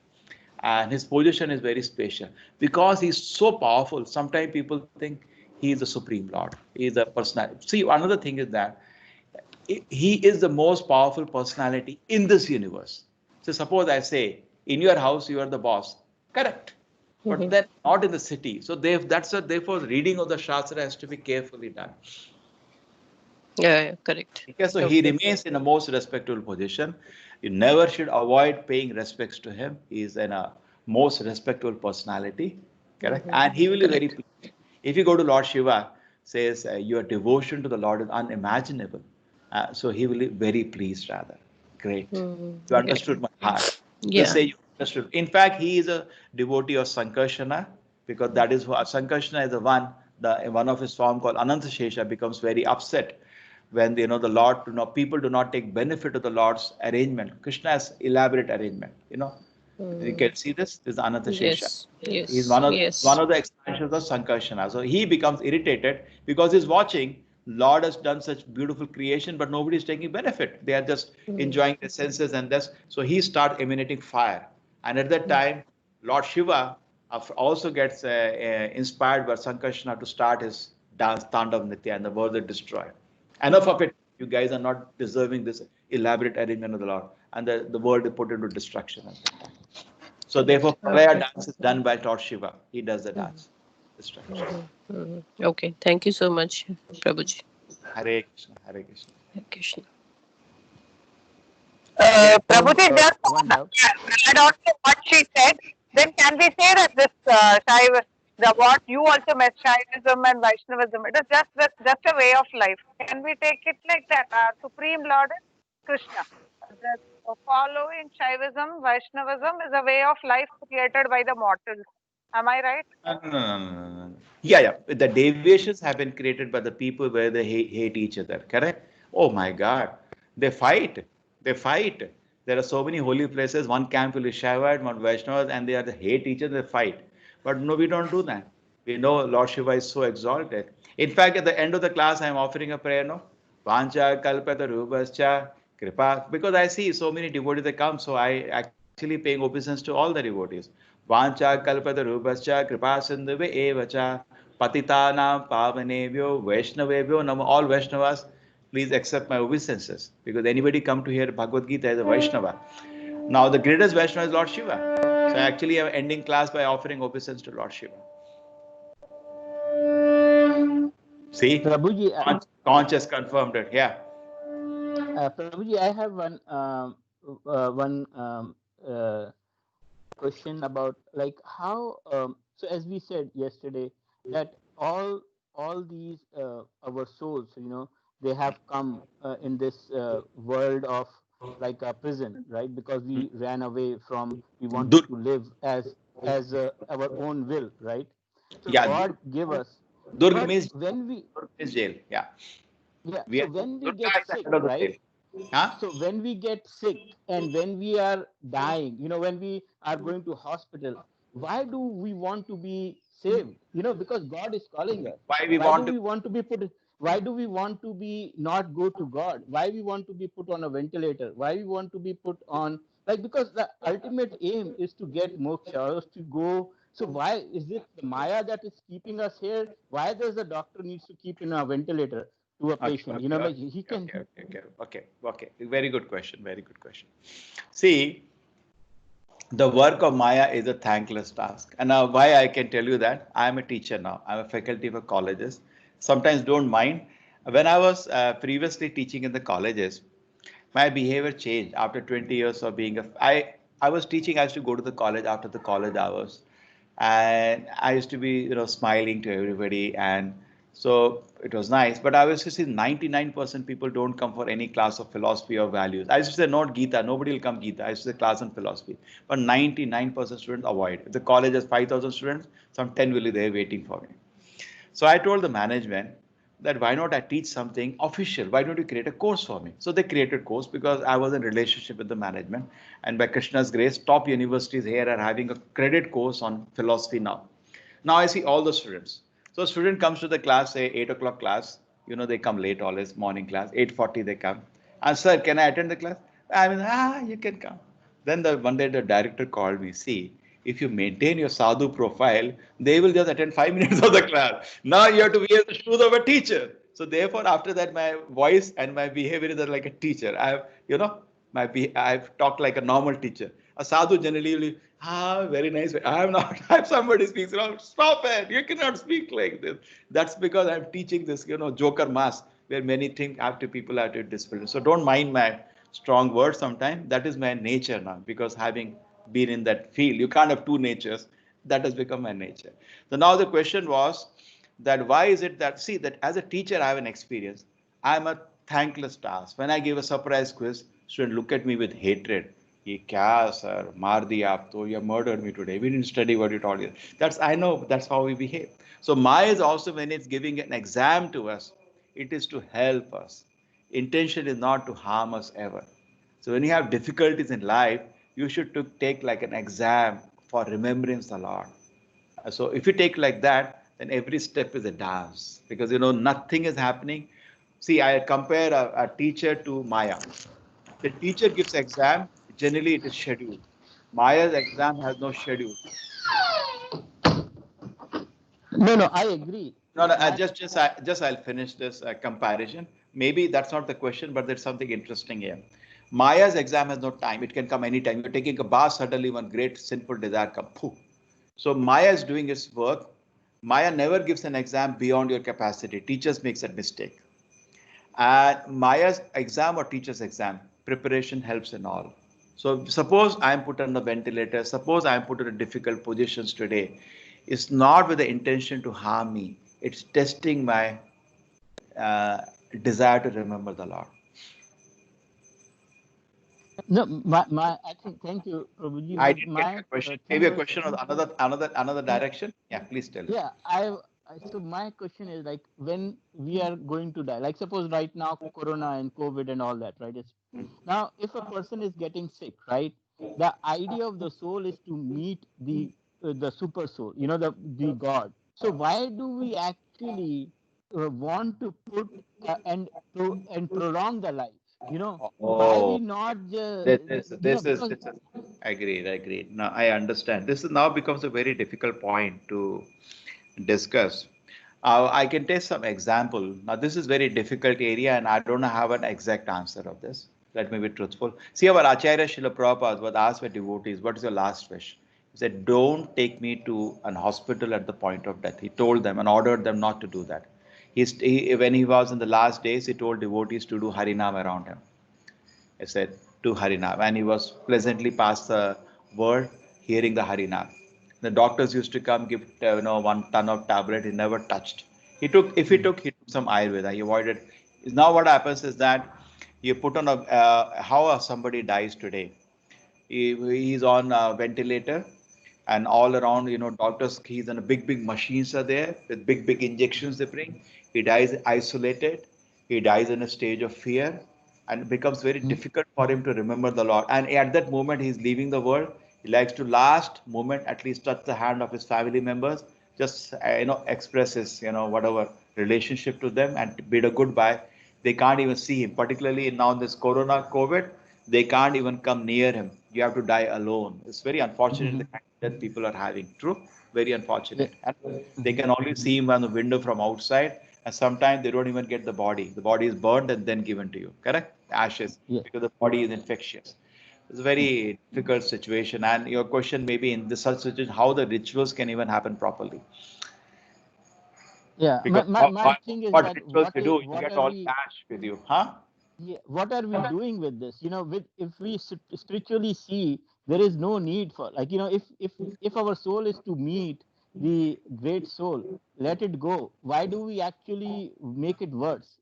And his position is very special because he's so powerful. Sometimes people think he is the supreme Lord. He is a personality. See, another thing is that he is the most powerful personality in this universe. So suppose I say, in your house, you are the boss. Correct. But then not in the city. So therefore, reading of the Shastra has to be carefully done. Yeah, correct. Okay, so he remains in a most respectable position. You never should avoid paying respects to him. He is a most respectable personality, correct? And he will be very pleased. If you go to Lord Shiva, says your devotion to the Lord is unimaginable. So he will be very pleased rather. Great. You understood my heart. Yeah. Just say you understood. In fact, he is a devotee of Sankarshana because that is what Sankarshana is one of his form called Ananta Shesha becomes very upset when the Lord people do not take benefit of the Lord's arrangement. Krishna has elaborate arrangement. You can see this. This is Ananta Shesha. Yes. He's one of the expansions of Sankarshana. So he becomes irritated because he's watching. Lord has done such beautiful creation, but nobody is taking benefit. They are just enjoying their senses and this. So he starts emanating fire. And at that time, Lord Shiva also gets inspired by Sankarshana to start his dance, Tandav Nitya, and the world is destroyed. Enough of it. You guys are not deserving this elaborate arrangement of the Lord. And the world is put into destruction at that time. So therefore, Pralaya dance is done by Lord Shiva. He does the dance. Okay. Thank you so much, Prabhuji. Hare Krishna. Hare Krishna. Hare Krishna. Prabhuji, just add on to what she said, then can we say that this what you also met, Shaivism and Vaishnavism, it is just a way of life. Can we take it like that? Our Supreme Lord is Krishna. Following Shaivism, Vaishnavism is a way of life created by the mortals. Am I right? No. Yeah. The deviations have been created by the people where they hate each other. Correct? Oh my God. They fight. There are so many holy places. One camp will be Shaivite, one Vaishnavas, and they hate each other, they fight. But no, we don't do that. We know Lord Shiva is so exalted. In fact, at the end of the class, I am offering a prayer, no? Vancha kalpata rubascha kripa. Because I see so many devotees that come, so I actually paying obeisance to all the devotees. Vancha kalpata rubascha kripa sindhuve evacha patitanam pavanevyo Vaishnavevyo nama. All Vaishnavas, please accept my obeisances, because anybody come to hear Bhagavad Gita as a Vaishnava. Now the greatest Vaishnava is Lord Shiva. So actually I'm ending class by offering obeisance to Lord Shiva. See, Prabhuji, Conch has confirmed it. Yeah. Prabhuji, I have one question about like how so as we said yesterday that all these our souls, they have come in this world of like a prison, right? Because we ran away from, we wanted Dur, to live as our own will, right? So yeah, God give us, Durg but means when we, jail. Yeah, yeah, we so are when we Durga get is the sick, head of the right? jail. Huh? So when we get sick and when we are dying, when we are going to hospital, why do we want to be saved? Because God is calling us. Why we Why do want to? we want to be put? Why do we want to be not go to God? Why we want to be put on a ventilator? Why we want to be put on, like, because the ultimate aim is to get moksha, is to go. So why is it the Maya that is keeping us here? Why does the doctor needs to keep in a ventilator to a Okay, patient? okay, Like he can. okay. Very good question. Very good question. See, the work of Maya is a thankless task. And now, why I can tell you that? I am a teacher now. I'm a faculty for colleges. Sometimes don't mind. When I was previously teaching in the colleges, my behavior changed after 20 years of being I was teaching. I used to go to the college after the college hours, and I used to be smiling to everybody, and so it was nice. But I was to see 99% people don't come for any class of philosophy or values. I used to say not Gita, nobody will come Gita. I used to say class on philosophy, but 99% students avoid. If the college has 5,000 students, some 10 will be there waiting for me. So I told the management that why not I teach something official? Why don't you create a course for me? So they created course because I was in relationship with the management. And by Krishna's grace, top universities here are having a credit course on philosophy now. Now I see all the students. So student comes to the class, say 8 o'clock class. They come late always, morning class. 8:40 they come. And sir, can I attend the class? I mean, you can come. Then one day the director called me, see, if you maintain your sadhu profile, they will just attend 5 minutes of the class. Now you have to wear the shoes of a teacher. So therefore, after that, my voice and my behavior is like a teacher. I've talked like a normal teacher. A sadhu generally will be, very nice. I'm not. If somebody speaks, stop it. You cannot speak like this. That's because I'm teaching this, joker mass, where many things people have to discipline. So don't mind my strong words sometimes. That is my nature now, because having been in that field, you can't have two natures. That has become my nature. So now the question was that why is it that, see, that as a teacher, I have an experience. I'm a thankless task. When I give a surprise quiz, students look at me with hatred. ये क्या sir, मार दिया आप तो, you murdered me today. We didn't study what you taught you. I know that's how we behave. So Maya is also, when it's giving an exam to us, it is to help us. Intention is not to harm us ever. So when you have difficulties in life, you should take like an exam for remembrance the Lord. So if you take like that, then every step is a dance, because nothing is happening. See, I compare a teacher to Maya. The teacher gives exam, generally it is scheduled. Maya's exam has no schedule. No, I agree. No, no, I'll finish this comparison. Maybe that's not the question, but there's something interesting here. Maya's exam has no time. It can come anytime. You're taking a bath, suddenly one great sinful desire comes. Poof. So Maya is doing its work. Maya never gives an exam beyond your capacity. Teachers makes that mistake. And Maya's exam or teacher's exam, preparation helps in all. So suppose I am put on the ventilator, suppose I am put in difficult positions today. It's not with the intention to harm me. It's testing my uh, desire to remember the Lord. No, I think, thank you, Prabhuji, I but didn't get my your question. thing Maybe a was, question of another direction. Yeah, please tell me. yeah, so my question is like, when we are going to die, like suppose right now, Corona and COVID and all that, right? Now, if a person is getting sick, right? The idea of the soul is to meet the super soul, the God. So why do we actually want to put and prolong the life? Why we Oh, not just, this because is agreed. Now I understand. This is now becomes a very difficult point to discuss. I can take some example. Now this is very difficult area, and I don't have an exact answer of this. Let me be truthful. See, our Acharya Srila Prabhupada was asked by devotees, "What is your last wish?" He said, "Don't take me to an hospital at the point of death." He told them and ordered them not to do that. When he was in the last days, he told devotees to do Harinam around him. I said, to Harinam. And he was pleasantly passed the word, hearing the Harinam. The doctors used to come, give 1 ton of tablet. He never touched. He took, if he took some Ayurveda. He avoided. Now what happens is that you put on how somebody dies today. He's on a ventilator, and all around, doctors, keys and big machines are there with big injections they bring. He dies isolated. He dies in a stage of fear, and it becomes very difficult for him to remember the Lord. And at that moment, he's leaving the world. He likes to last moment at least touch the hand of his family members, just express his whatever relationship to them and bid a goodbye. They can't even see him, particularly now in this Corona COVID. They can't even come near him. You have to die alone. It's very unfortunate the kind of death people are having. True, very unfortunate. And they can only see him on the window from outside, and sometimes they don't even get the body. The body is burned and then given to you. Correct? Ashes, because the body is infectious. It's a very difficult situation. And your question may be in this such situation, how the rituals can even happen properly. Yeah, Because my thing is what that rituals you do, you what get are all we ash with you, huh? yeah, what are we doing with this? With if we spiritually see there is no need for, like, if our soul is to meet the great soul, let it go. Why do we actually make it worse?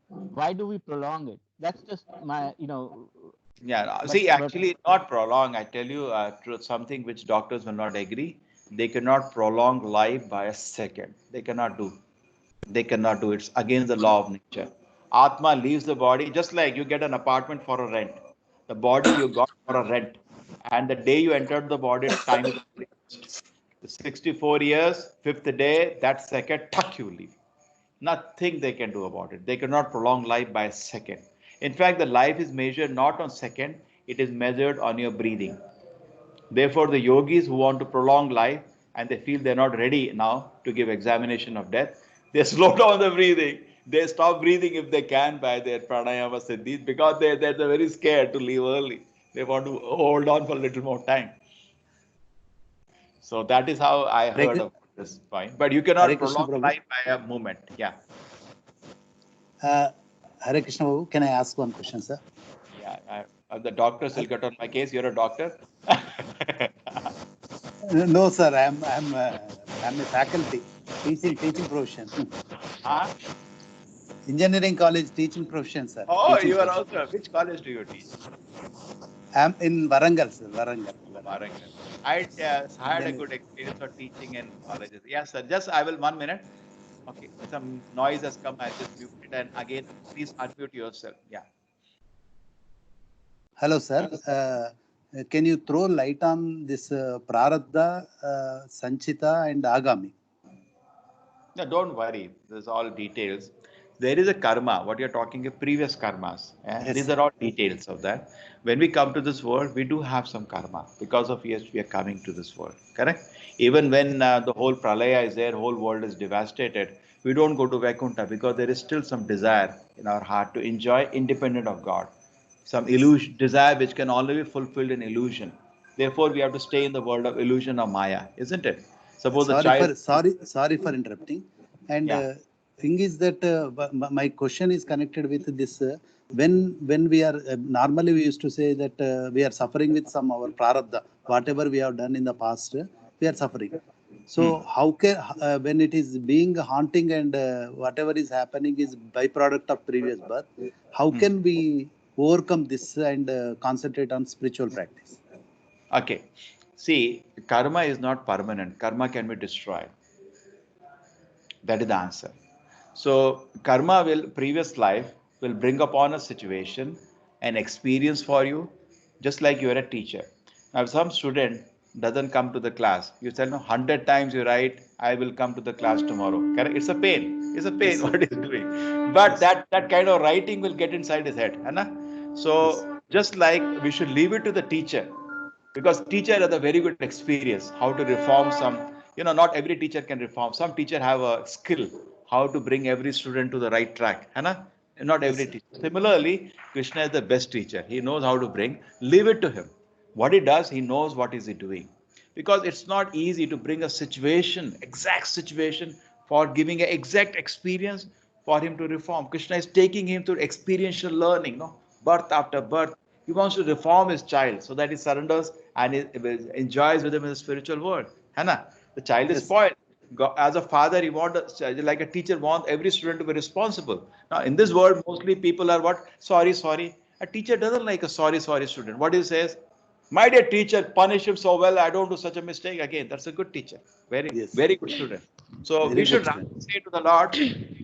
Why do we prolong it? That's just my Yeah, but see, actually, not prolong. I tell you, something which doctors will not agree. They cannot prolong life by a second. They cannot do. They cannot do. It's against the law of nature. Atma leaves the body just like you get an apartment for a rent. The body you got for a rent, and the day you entered the body, time is already fixed. The 64 years, fifth day, that second, tuck you leave. Nothing they can do about it. They cannot prolong life by a second. In fact, the life is measured not on second, it is measured on your breathing. Therefore, the yogis who want to prolong life and they feel they're not ready now to give examination of death, they slow down the breathing. They stop breathing if they can by their pranayama siddhis because they're very scared to leave early. They want to hold on for a little more time. So that is how I heard of this point. But you cannot prolong life by a movement. Yeah. Hare Krishna Babu, can I ask one question, sir? Yeah, the doctors will get on my case. You're a doctor. No, sir. I'm a faculty teaching profession. Engineering college teaching profession, sir. Oh, teaching you are profession. also. Which college do you teach? I'm in Warangal, sir. Warangal. I had a good experience of teaching in colleges. Yes, sir. Just I will 1 minute. Okay, some noise has come. I just mute it, and again, please unmute yourself. Yeah. Hello, sir. Can you throw light on this Prarabdha, Sanchita, and Agami? No, don't worry. There's all details. There is a karma. What you're talking of previous karmas. Yes. These are all details of that. When we come to this world, we do have some karma because of yes, we are coming to this world. Correct? Even when the whole pralaya is there, whole world is devastated. We don't go to Vaikuntha because there is still some desire in our heart to enjoy independent of God. Some illusion, desire which can only be fulfilled in illusion. Therefore, we have to stay in the world of illusion of Maya, isn't it? Suppose a child. Sorry for interrupting. And Yeah. Thing is that my question is connected with this. When we are normally we used to say that we are suffering with some our prarabdha, whatever we have done in the past, we are suffering. So how can when it is being haunting and whatever is happening is byproduct of previous birth, how can we overcome this and concentrate on spiritual practice? Okay. See, karma is not permanent. Karma can be destroyed. That is the answer. So, karma will, previous life will bring upon a situation, an experience for you, just like you are a teacher. Now, if some student doesn't come to the class, you tell him 100 times you write, I will come to the class tomorrow. Correct? It's a pain. It's a pain Yes, what he's doing. But that kind of writing will get inside his head. So, just like we should leave it to the teacher, because teacher has a very good experience how to reform some, not every teacher can reform. Some teacher have a skill how to bring every student to the right track, not every teacher. Similarly, Krishna is the best teacher. He knows how to bring. Leave it to him. What he does, he knows what is he doing, because it's not easy to bring a situation, exact situation, for giving an exact experience for him to reform. Krishna is taking him through experiential learning, no, birth after birth. He wants to reform his child so that he surrenders and he enjoys with him in the spiritual world. Hannah, the child is Yes. spoiled. As a father, he wants, like a teacher wants every student to be responsible. Now, in this world, mostly people are what? Sorry, sorry. A teacher doesn't like a sorry, sorry student. What he says? My dear teacher, punish him so well. I don't do such a mistake again. That's a good teacher. Very, Yes. very good student. So Very we should good rather say to the Lord,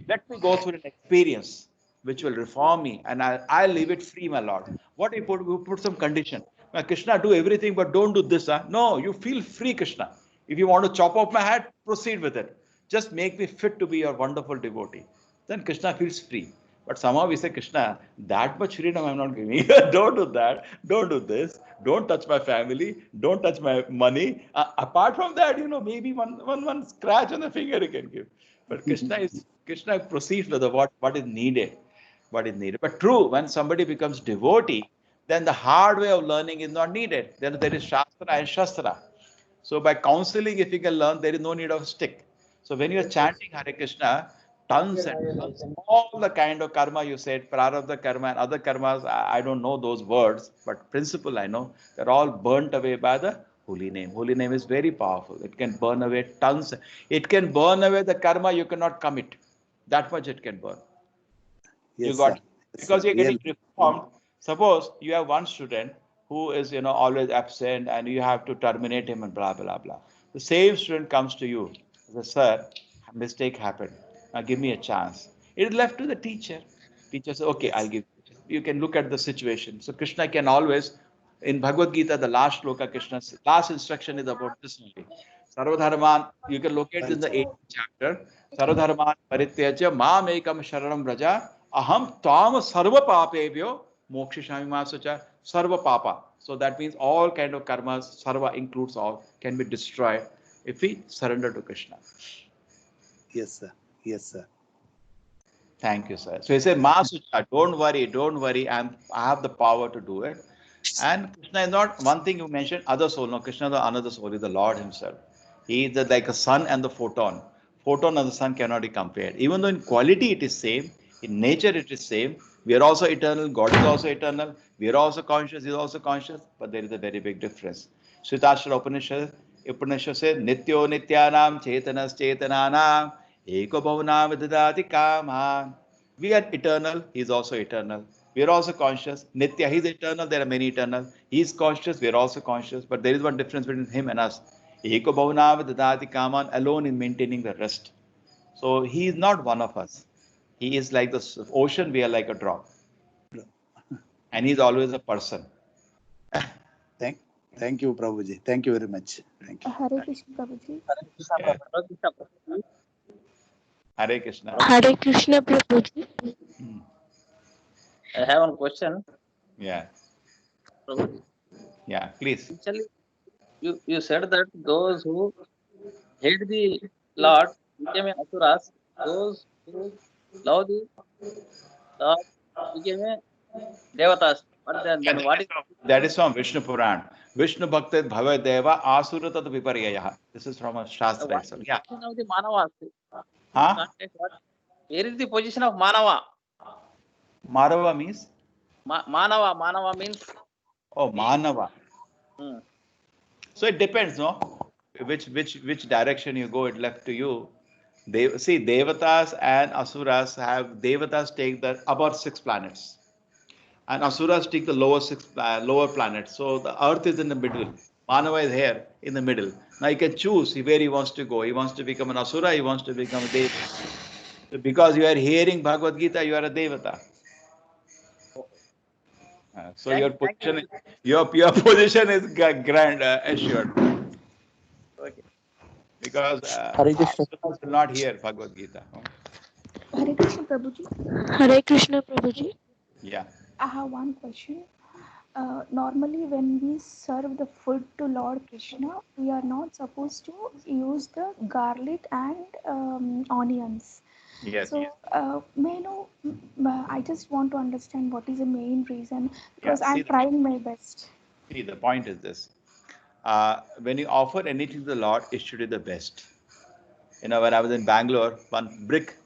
let me go through an experience which will reform me, and I'll leave it free, my Lord. What we put some condition. Now, Krishna, do everything, but don't do this. Huh? No, you feel free, Krishna. If you want to chop off my head, proceed with it. Just make me fit to be your wonderful devotee. Then Krishna feels free. But somehow we say, Krishna, that much freedom I'm not giving you. Don't do that. Don't do this. Don't touch my family. Don't touch my money. Apart from that, maybe one scratch on the finger you can give. But Krishna proceeds with what is needed. What is needed. But true, when somebody becomes devotee, then the hard way of learning is not needed. Then there is Shastra and Shastra. So by counseling, if you can learn, there is no need of stick. So when you are chanting Hare Krishna, tons and tons, all the kind of karma you said, prarabdha karma and other karmas, I don't know those words, but principle I know, they're all burnt away by the holy name. Holy name is very powerful. It can burn away tons. It can burn away the karma you cannot commit. That much it can burn. You Yes, got sir. Yes, because sir. you're getting Real. reformed. Suppose you have one student who is always absent and you have to terminate him and blah blah blah. The same student comes to you, says, sir, mistake happened. Now give me a chance. It is left to the teacher. Teacher says, okay, I'll Yes. give you. You can look at the situation. So Krishna can always, in Bhagavad Gita, the last shloka, Krishna's last instruction is about this only. Sarvadharman, you can locate in the 8th chapter. Sarvadharman parityaja mam ekam sharanam braja aham tvam sarva papebhyo mokshishami masacha sarva papa. So that means all kind of karmas, sarva includes all, can be destroyed if we surrender to Krishna. Yes, sir. Yes, sir. Thank you, sir. So he said, Masucha, don't worry, I have the power to do it. And Krishna is not one thing you mentioned, other soul. No, Krishna is another soul, is the Lord Himself. He is like a sun and the photon. Photon and the sun cannot be compared. Even though in quality it is same, in nature it is same. We are also eternal, God is also eternal, we are also conscious, He is also conscious, but there is a very big difference. Shvetashvara Upanishad says, Nityo Nityanam Chetanas Chetananam Eko Bhavana Vidadati Kama. We are eternal, He is also eternal. We are also conscious. Nitya, He is eternal, there are many eternal. He is conscious, we are also conscious, but there is one difference between Him and us. Eko Bhavana Vidadati Kaman alone in maintaining the rest. So He is not one of us. He is like the ocean, we are like a drop. And He is always a person. Thank you, Prabhuji. Thank you very much. Thank you. Hare Krishna, Prabhuji. Yeah. Hare Krishna. Hare Krishna, Prabhuji. I have one question. Yeah. Prabhuji. Yeah, please. Actually, you said that those who hate the Lord became asuras. Those who love the Lord became devatas. But then what is That is from Vishnu Puran. Vishnu Bhaktit Bhava Deva Asura Tat Viparyaya. This is from a Shastra what is itself. the Yeah. position of the Manava? Huh? Where is the position of Manava? Marava means? Manava means. Oh, Manava. Hmm. So it depends, no? Which direction you go, it left to you. See, Devatas and Asuras Devatas take the upper 6 planets. And Asuras take the lower planets. So the Earth is in the middle. Manava is here in the middle. Now he can choose where he wants to go. He wants to become an Asura, he wants to become a Devata. So because you are hearing Bhagavad Gita, you are a Devata. So your position is grand assured. Okay. Because Hare Krishna. Asuras will not hear Bhagavad Gita. Hare Krishna, Prabhuji. Hare Krishna, Prabhuji. Yeah. I have one question. Normally, when we serve the food to Lord Krishna, we are not supposed to use the garlic and onions. Yes. So, may I know, I just want to understand what is the main reason, Yeah, because I'm trying my best. See, the point is this. When you offer anything to the Lord, it should be the best. When I was in Bangalore, one brick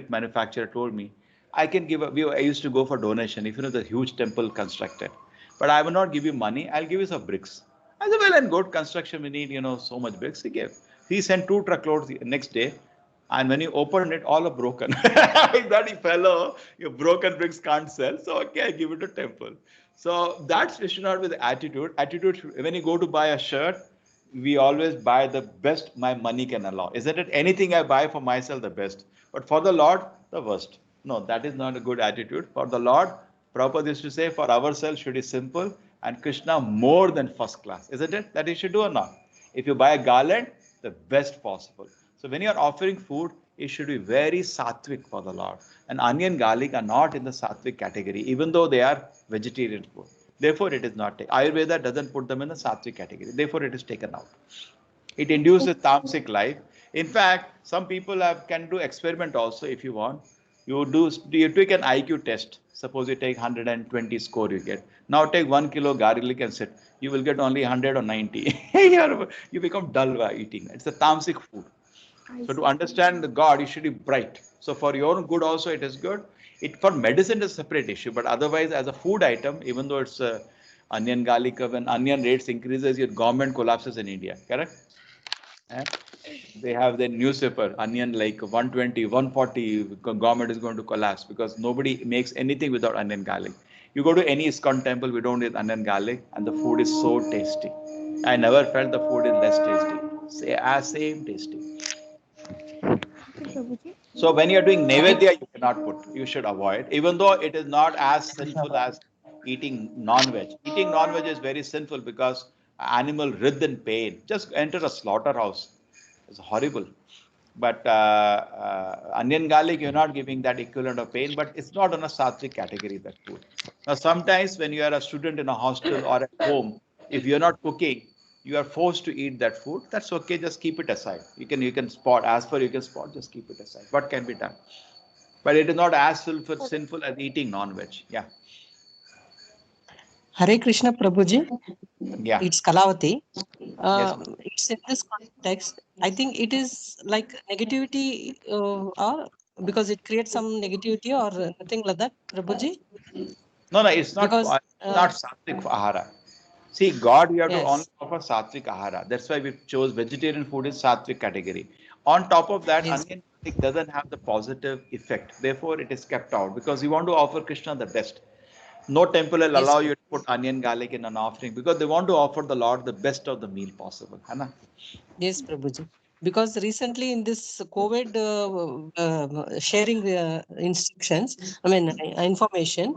manufacturer told me, I can give. I used to go for donation. If you know the huge temple constructed, but I will not give you money. I'll give you some bricks. I said, well and good. Construction we need so much bricks. He gave. He sent 2 truckloads the next day. And when you opened it, all are broken. That fellow, your broken bricks can't sell. So, okay, I give it to temple. So, that's should not be the attitude. When you go to buy a shirt, we always buy the best my money can allow. Isn't it? Anything I buy for myself, the best. But for the Lord, the worst. No, that is not a good attitude. For the Lord, Prabhupada used to say, for ourselves should be simple and Krishna more than first class. Isn't it? That you should do or not? If you buy a garland, the best possible. So when you are offering food, it should be very sattvic for the Lord. And onion, garlic are not in the sattvic category, even though they are vegetarian food. Therefore, it is not. Ayurveda doesn't put them in the sattvic category. Therefore, it is taken out. It induces tamasic life. In fact, some people can do experiment also if you want. You take an IQ test. Suppose you take 120 score you get. Now take 1 kilo garlic and sit. You will get only 100 or 90. You become dull by eating. It's a tamasic food. So to understand the God, it should be bright. So for your own good also, it is good. For medicine, it's a separate issue. But otherwise, as a food item, even though it's onion, garlic, when onion rates increases, your government collapses in India. Correct? They have the newspaper, onion like 120, 140, government is going to collapse because nobody makes anything without onion garlic. You go to any ISKCON temple, we don't eat onion garlic, and the food is so tasty. I never felt the food is less tasty. Same tasty. So when you're doing Naivedya, you cannot put, you should avoid, even though it is not as sinful as eating non-veg. Eating non-veg is very sinful because animal writhed in pain. Just enter a slaughterhouse. It's horrible. But onion garlic, you're not giving that equivalent of pain, but it's not on a sattvic category, that food. Now, sometimes when you are a student in a hostel or at home, if you're not cooking, you are forced to eat that food. That's okay. Just keep it aside. You can spot, as per you can spot, just keep it aside. What can be done? But it is not as sinful as eating non-veg. Yeah. Hare Krishna Prabhuji. Yeah. It's Kalavati. Yes. It's in this context. I think it is like negativity, or because it creates some negativity or nothing like that, Prabhuji. No, it's not. Because, not sattvic ahara. See, God, you have to Yes. only offer sattvic ahara. That's why we chose vegetarian food in sattvic category. On top of that, Yes. onion garlic doesn't have the positive effect. Therefore, it is kept out because you want to offer Krishna the best. No temple will Yes, allow you to put onion garlic in an offering because they want to offer the Lord the best of the meal possible. Hana? Yes, Prabhuji. Because recently in this COVID sharing instructions, information,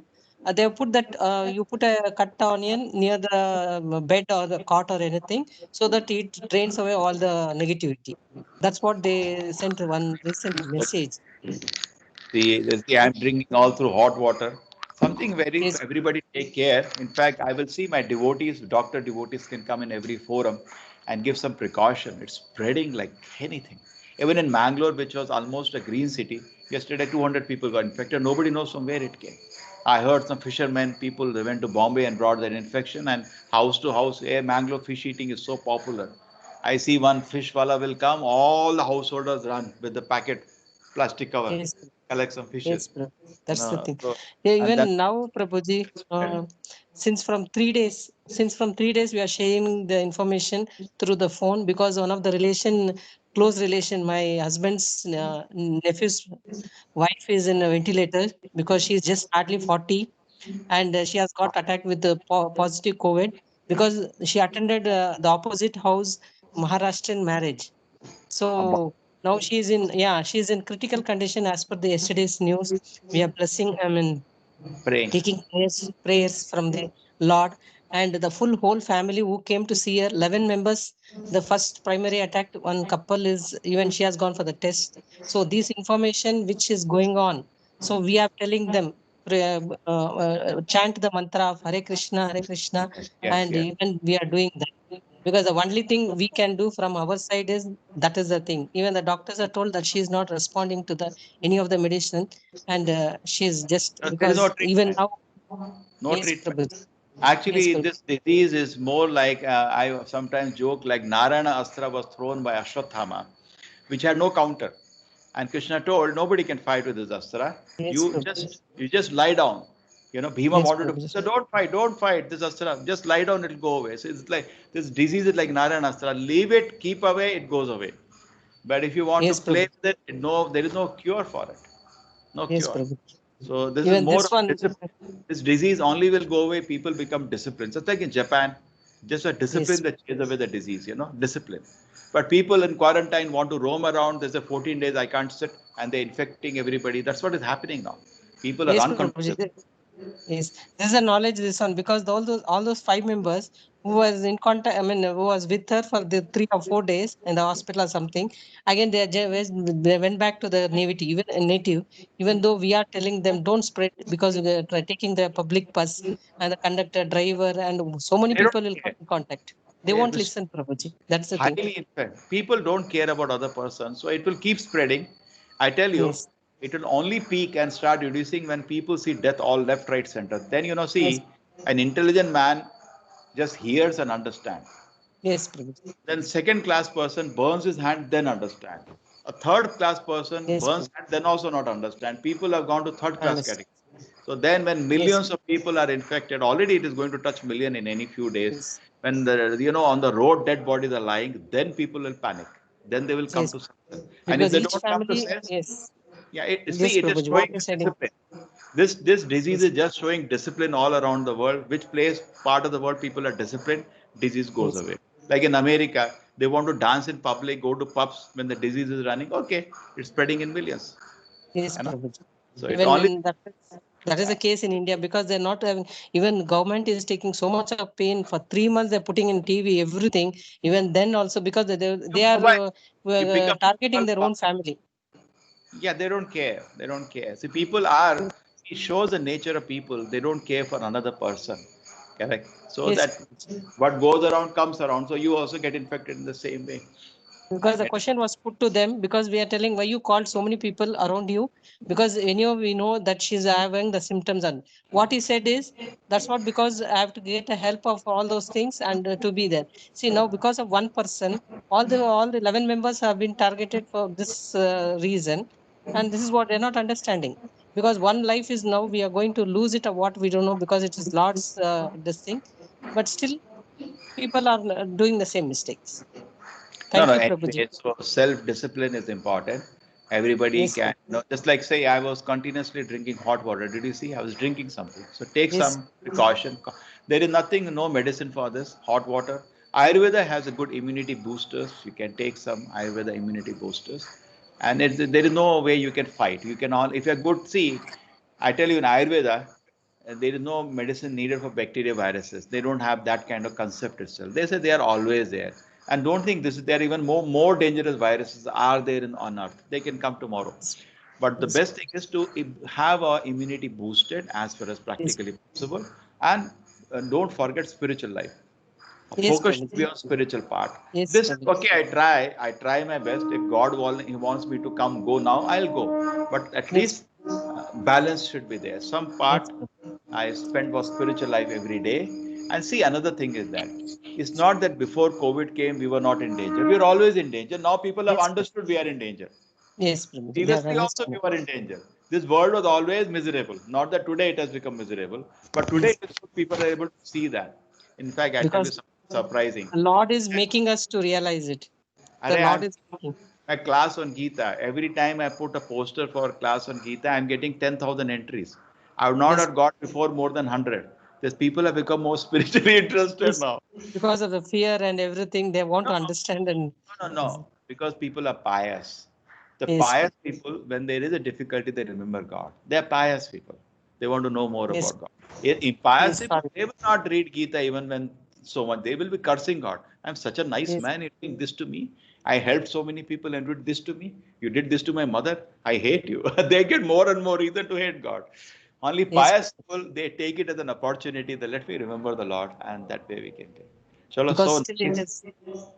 they have put that you put a cut onion near the bed or the cot or anything so that it drains away all the negativity. That's what they sent one recent message. See, I'm drinking all through hot water. Something very, Yes. everybody take care. In fact, I will see my devotees, doctor devotees can come in every forum and give some precaution. It's spreading like anything. Even in Mangalore, which was almost a green city, yesterday 200 people got infected. Nobody knows from where it came. I heard some fishermen, people, they went to Bombay and brought that infection, and house to house, Mangalore fish eating is so popular. I see one fish wala will come, all the householders run with the packet plastic cover, Yes. collect some fishes. Yes, Prabhu. That's the thing. So, Yeah, and even then, now, Prabhuji, since from 3 days, we are sharing the information through the phone because one of the close relation, my husband's nephew's wife is in a ventilator because she's just hardly 40 and she has got attacked with the positive COVID because she attended the opposite house Maharashtrian marriage. So now she's in critical condition as per the yesterday's news. We are blessing, praying. taking prayers from the Lord and the whole family who came to see her, 11 members. The first primary attack, one couple is even she has gone for the test. So this information which is going on, so we are telling them, chant the mantra of Hare Krishna, Yes, and yes. even we are doing that. Because the only thing we can do from our side is that is the thing. Even the doctors are told that she is not responding to any of the medicine, and she's just There is no because even treatment. now. No Yes, treatment. Prabhu. Yes, Actually, Prabhu. this disease is more like, I sometimes joke, like Narayana Astra was thrown by Ashwatthama, which had no counter. And Krishna told, nobody can fight with this astra. Yes, You Prabhuji. just lie down. You know, Bhima Yes, wanted to Prabhuji. say, don't fight this astra. Just lie down, it'll go away. So it's like this disease is like Narayana astra. Leave it, keep away, it goes away. But if you want Yes, to play Prabhuji. with it, no, there is no cure for it. No Yes, cure. Prabhuji. So this is Even more this of one. discipline. This disease only will go away. People become disciplined. Just like in Japan, just a discipline Yes. that chases away the disease. You know, discipline. But people in quarantine want to roam around. There's a 14 days I can't sit, and they're infecting everybody. That's what is happening now. People are Yes, uncontrollable. Prabhuji. Yes, this is a knowledge. This one because all those 5 members who was in contact. I mean, who was with her for the 3 or 4 days in the hospital or something. Again, they went back to the native. Even though we are telling them don't spread because we are taking the public bus and the conductor, driver, and so many They don't people will care. come in contact. They Yeah, won't this listen, Prabhuji. That's the thing. highly infect. People don't care about other person, so it will keep spreading. I tell you, Yes. it will only peak and start reducing when people see death all left, right, center. Then Yes. see an intelligent man just hears and understands. Yes, Prabhuji. Then second class person burns his hand, then understand. A third class person Yes, burns Prabhuji. hand, then also not understand. People have gone to third class Understand. category. So then when Yes. millions of people are infected, already it is going to touch million in any few days. Yes. When on the road dead bodies are lying, then people will panic. Then they will come Yes. to sense. And if Because they each don't come to family. sense, Yes. yeah, Yes, see, it is Prabhuji. showing What you said. discipline. This disease Yes. is just showing discipline all around the world. Which place, part of the world, people are disciplined, disease goes Yes. away. Like in America, they want to dance in public, go to pubs when the disease is running. Okay, it's spreading in millions. Yes, You know? Prabhuji. So it Even only in that is the case in India because they're not having, even government is taking so much of pain for 3 months. They're putting in TV everything. Even then also because they are mobile. You become targeting mobile their power. own family. Yeah, they don't care. They don't care. See, people are. It shows the nature of people. They don't care for another person. Correct. So Yes, that what goes around comes around. So you also get infected in the same way. because the question was put to them because we are telling why you called so many people around you because anyhow we know that she's having the symptoms and what he said is that's what because I have to get the help of all those things and to be there. See now because of one person all the 11 members have been targeted for this reason and this is what they're not understanding because one life is now we are going to lose it or what we don't know because it is Lord's this thing but still people are doing the same mistakes. Thank you, Prabhuji. Anyway, so self-discipline is important. Everybody Yes, can, just like say I was continuously drinking hot water. Did you see? I was drinking something. So take Yes. some precaution. There is nothing, no medicine for this. Hot water. Ayurveda has a good immunity boosters. You can take some Ayurveda immunity boosters, and there is no way you can fight. You can all if you're good. See, I tell you in Ayurveda, there is no medicine needed for bacteria viruses. They don't have that kind of concept itself. They say they are always there. And don't think this is there even more dangerous viruses are there on earth. They can come tomorrow. But the best thing is to have our immunity boosted as far as practically possible. And don't forget spiritual life. Yes, Focus should Prabhuji. be on spiritual part. Yes, This Prabhuji. okay, I try my best. If God wants me to go now, I'll go. But at least balance should be there. Some part I spend for spiritual life every day. And see, another thing is that it's not that before COVID came, we were not in danger. We are always in danger. Now people have understood we are in danger. Yes, Prabhuji. Previously also we were in danger. This world was always miserable. Not that today it has become miserable, but today people are able to see that. In fact, I tell you Because something surprising. the Lord is making us to realize it. The Arey, Lord I'm is making. a class on Gita. Every time I put a poster for a class on Gita, I'm getting 10,000 entries. I would not Yes. have got before more than 100. These people have become more spiritually interested Yes. now. Because of the fear and everything, they want to understand and No. Because people are pious. The Yes. pious people, when there is a difficulty, they remember God. They are pious people. They want to know more Yes. about God. Pious Yes, people, Father. they will not read Gita even when so much. They will be cursing God. I'm such a nice Yes. man. You doing this to me. I helped so many people and did this to me. You did this to my mother. I hate you. They get more and more reason to hate God. Only Yes. pious people, they take it as an opportunity that let me remember the Lord, and that way we can take. Chalo, Because so still nice.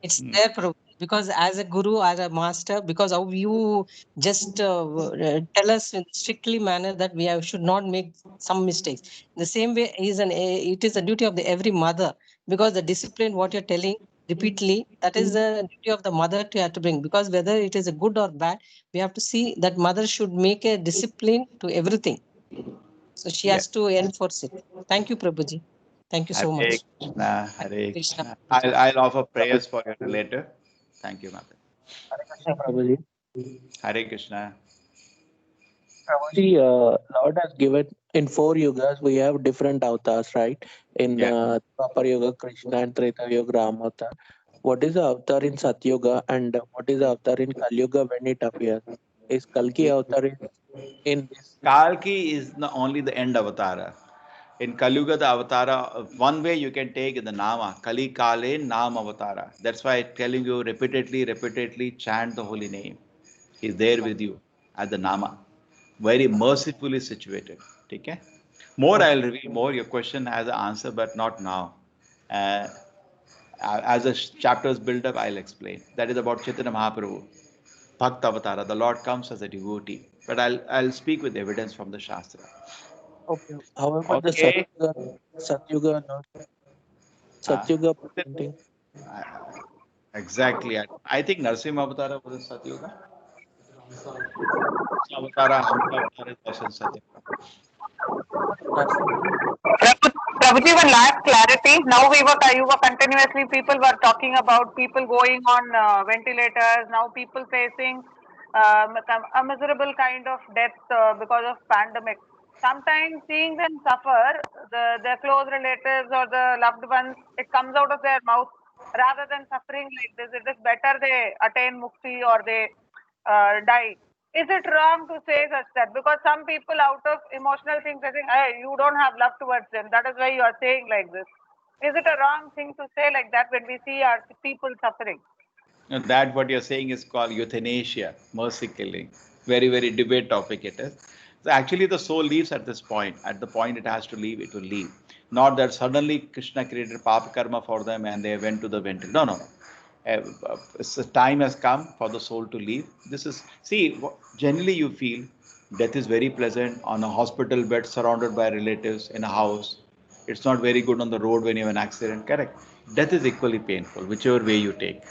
it's there, Prabhu. Because as a guru, as a master, because how you just tell us in strictly manner that should not make some mistakes. The same way it is a duty of every mother because the discipline what you're telling repeatedly. That is the duty of the mother to have to bring, because whether it is a good or bad, we have to see that mother should make a discipline to everything. So she has to enforce it. Thank you, Prabhuji. Thank you so Hare much. Krishna, Hare Krishna. Krishna. I'll offer prayers for your relative. Thank you, Mother. Prabhuji. Hare Krishna. Prabhuji, Lord has given in 4 yugas, we have different avatars, right? In Dwapar Yuga, Krishna, and Treta Yuga, Ram avatar. What is the avatar in Satyuga and what is the avatar in Kali Yuga when it appears? Is Kalki avatar in this? Kalki is not only the end avatara. In Kalyuga, the avatara, one way you can take the Nama, Kali Kale Nam avatara. That's why I'm telling you repeatedly chant the holy name. He's there with you as the Nama. Very mercifully situated. Okay? More I'll reveal more. Your question has an answer, but not now. As the chapters build up, I'll explain. That is about Chaitanya Mahaprabhu. Bhakta Avatara. The Lord comes as a devotee. But I'll speak with evidence from the Shastra. Okay. How about Okay. the Satyuga, Lord? Satyuga painting. Exactly. I think Narasimha Avatara was a Satyuga. Avatara, Hamsa Avatara is also in Satyuga. Prabhuji, one last clarity. Now you were continuously, people were talking about people going on ventilators. Now people facing a miserable kind of death because of pandemic. Sometimes seeing them suffer, their close relatives or the loved ones, it comes out of their mouth rather than suffering like this. It is better they attain mukti or they die. Is it wrong to say such that? Because some people out of emotional things, they think, hey, you don't have love towards them. That is why you are saying like this. Is it a wrong thing to say like that when we see our people suffering? That what you're saying is called euthanasia, mercy killing. Very debate topic it is. So actually the soul leaves at this point. At the point it has to leave, it will leave. Not that suddenly Krishna created papa karma for them and they went to the ventilator. No. The time has come for the soul to leave. This is, see, generally you feel death is very pleasant on a hospital bed surrounded by relatives in a house. It's not very good on the road when you have an accident. Correct. Death is equally painful, whichever way you take.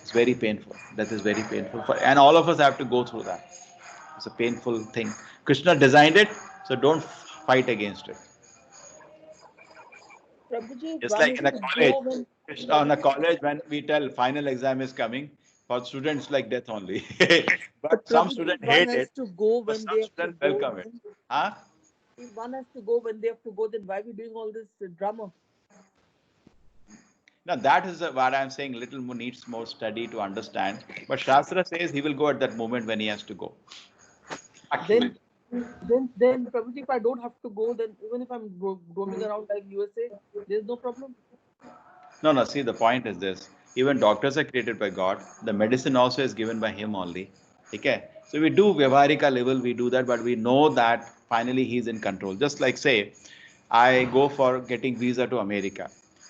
It's very painful. Death is very painful. And all of us have to go through that. It's a painful thing. Krishna designed it, so don't fight against it. Prabhuji, Just like in a college, on a college, when we tell final exam is coming, for students like death only. But some students hate it. To go when some students welcome it. Huh? If one has to go when they have to go, then why are we doing all this drama? Now that is what I'm saying. Little more needs more study to understand. But Shastra says he will go at that moment when he has to go. Actually. Then Prabhuji, if I don't have to go, then even if I'm roaming around like USA, there's no problem. No. See, the point is this. Even doctors are created by God. The medicine also is given by Him only. Okay. So we do Vyavaharika level, we do that, but we know that finally He's in control. Just like say, I go for getting visa to America.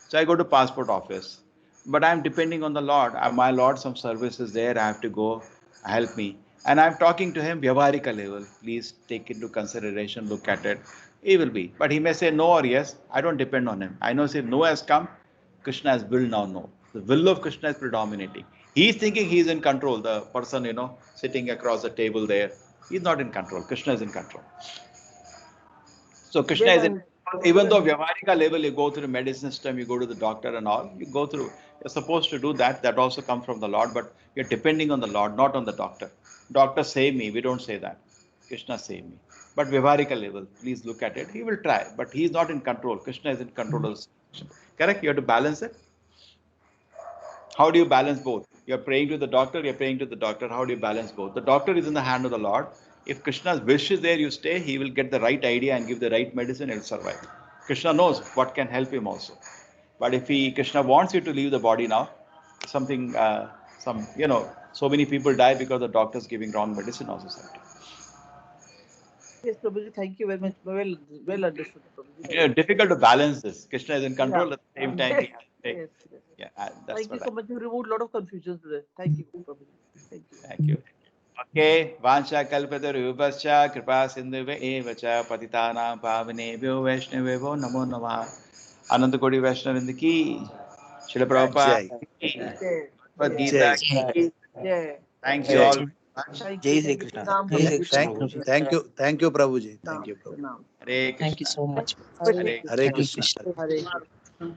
So I go to passport office. But I'm depending on the Lord. My Lord, some services there, I have to go, help me. And I'm talking to Him Vyavaharika level. Please take into consideration, look at it. He will be. But He may say no or yes. I don't depend on Him. I know if no has come, Krishna has will now no. The will of Krishna is predominating. He's thinking he's in control. The person, sitting across the table there, he's not in control. Krishna is in control. So Krishna is in, even though Vyavaharika level, you go through the medicine system, you go to the doctor and all, you go through. You're supposed to do that. That also comes from the Lord, but you're depending on the Lord, not on the doctor. Doctor save me. We don't say that. Krishna save me. But Vyavaharika level, please look at it. He will try, but he's not in control. Krishna is in control of the situation. Correct? You have to balance it. How do you balance both? You're praying to the doctor, you're praying to the doctor. How do you balance both? The doctor is in the hand of the Lord. If Krishna's wish is there, you stay, he will get the right idea and give the right medicine and survive. Krishna knows what can help him also. But if Krishna wants you to leave the body now, so many people die because the doctor's giving wrong medicine also. Yes, Prabhuji, thank you very much. Well understood, Prabhuji. Difficult to balance this. Krishna is in control at the same time. Yes. Yeah, that's thank you so much. You removed a lot of confusion today. Thank you, Prabhuji. Thank you. Okay, Vansha Kalpatarubhascha Kripa Sindhuve Evacha Patitanam Pavanebhyo Vaishnavebho Namo Namaha. Ananta Kodi Vaishnavindaki. Srila Prabhupada, Jai. Bhagavad Gita. Jai. Thank you Jai. all. Thank Jai you. Sri Krishna. Ram, Jai Sri Krishna. Thank you, Prabhuji. Thank you, Prabhu. Ram. Hare Thank you Krishna. so much. Hare Hare Krishna. Hare Krishna.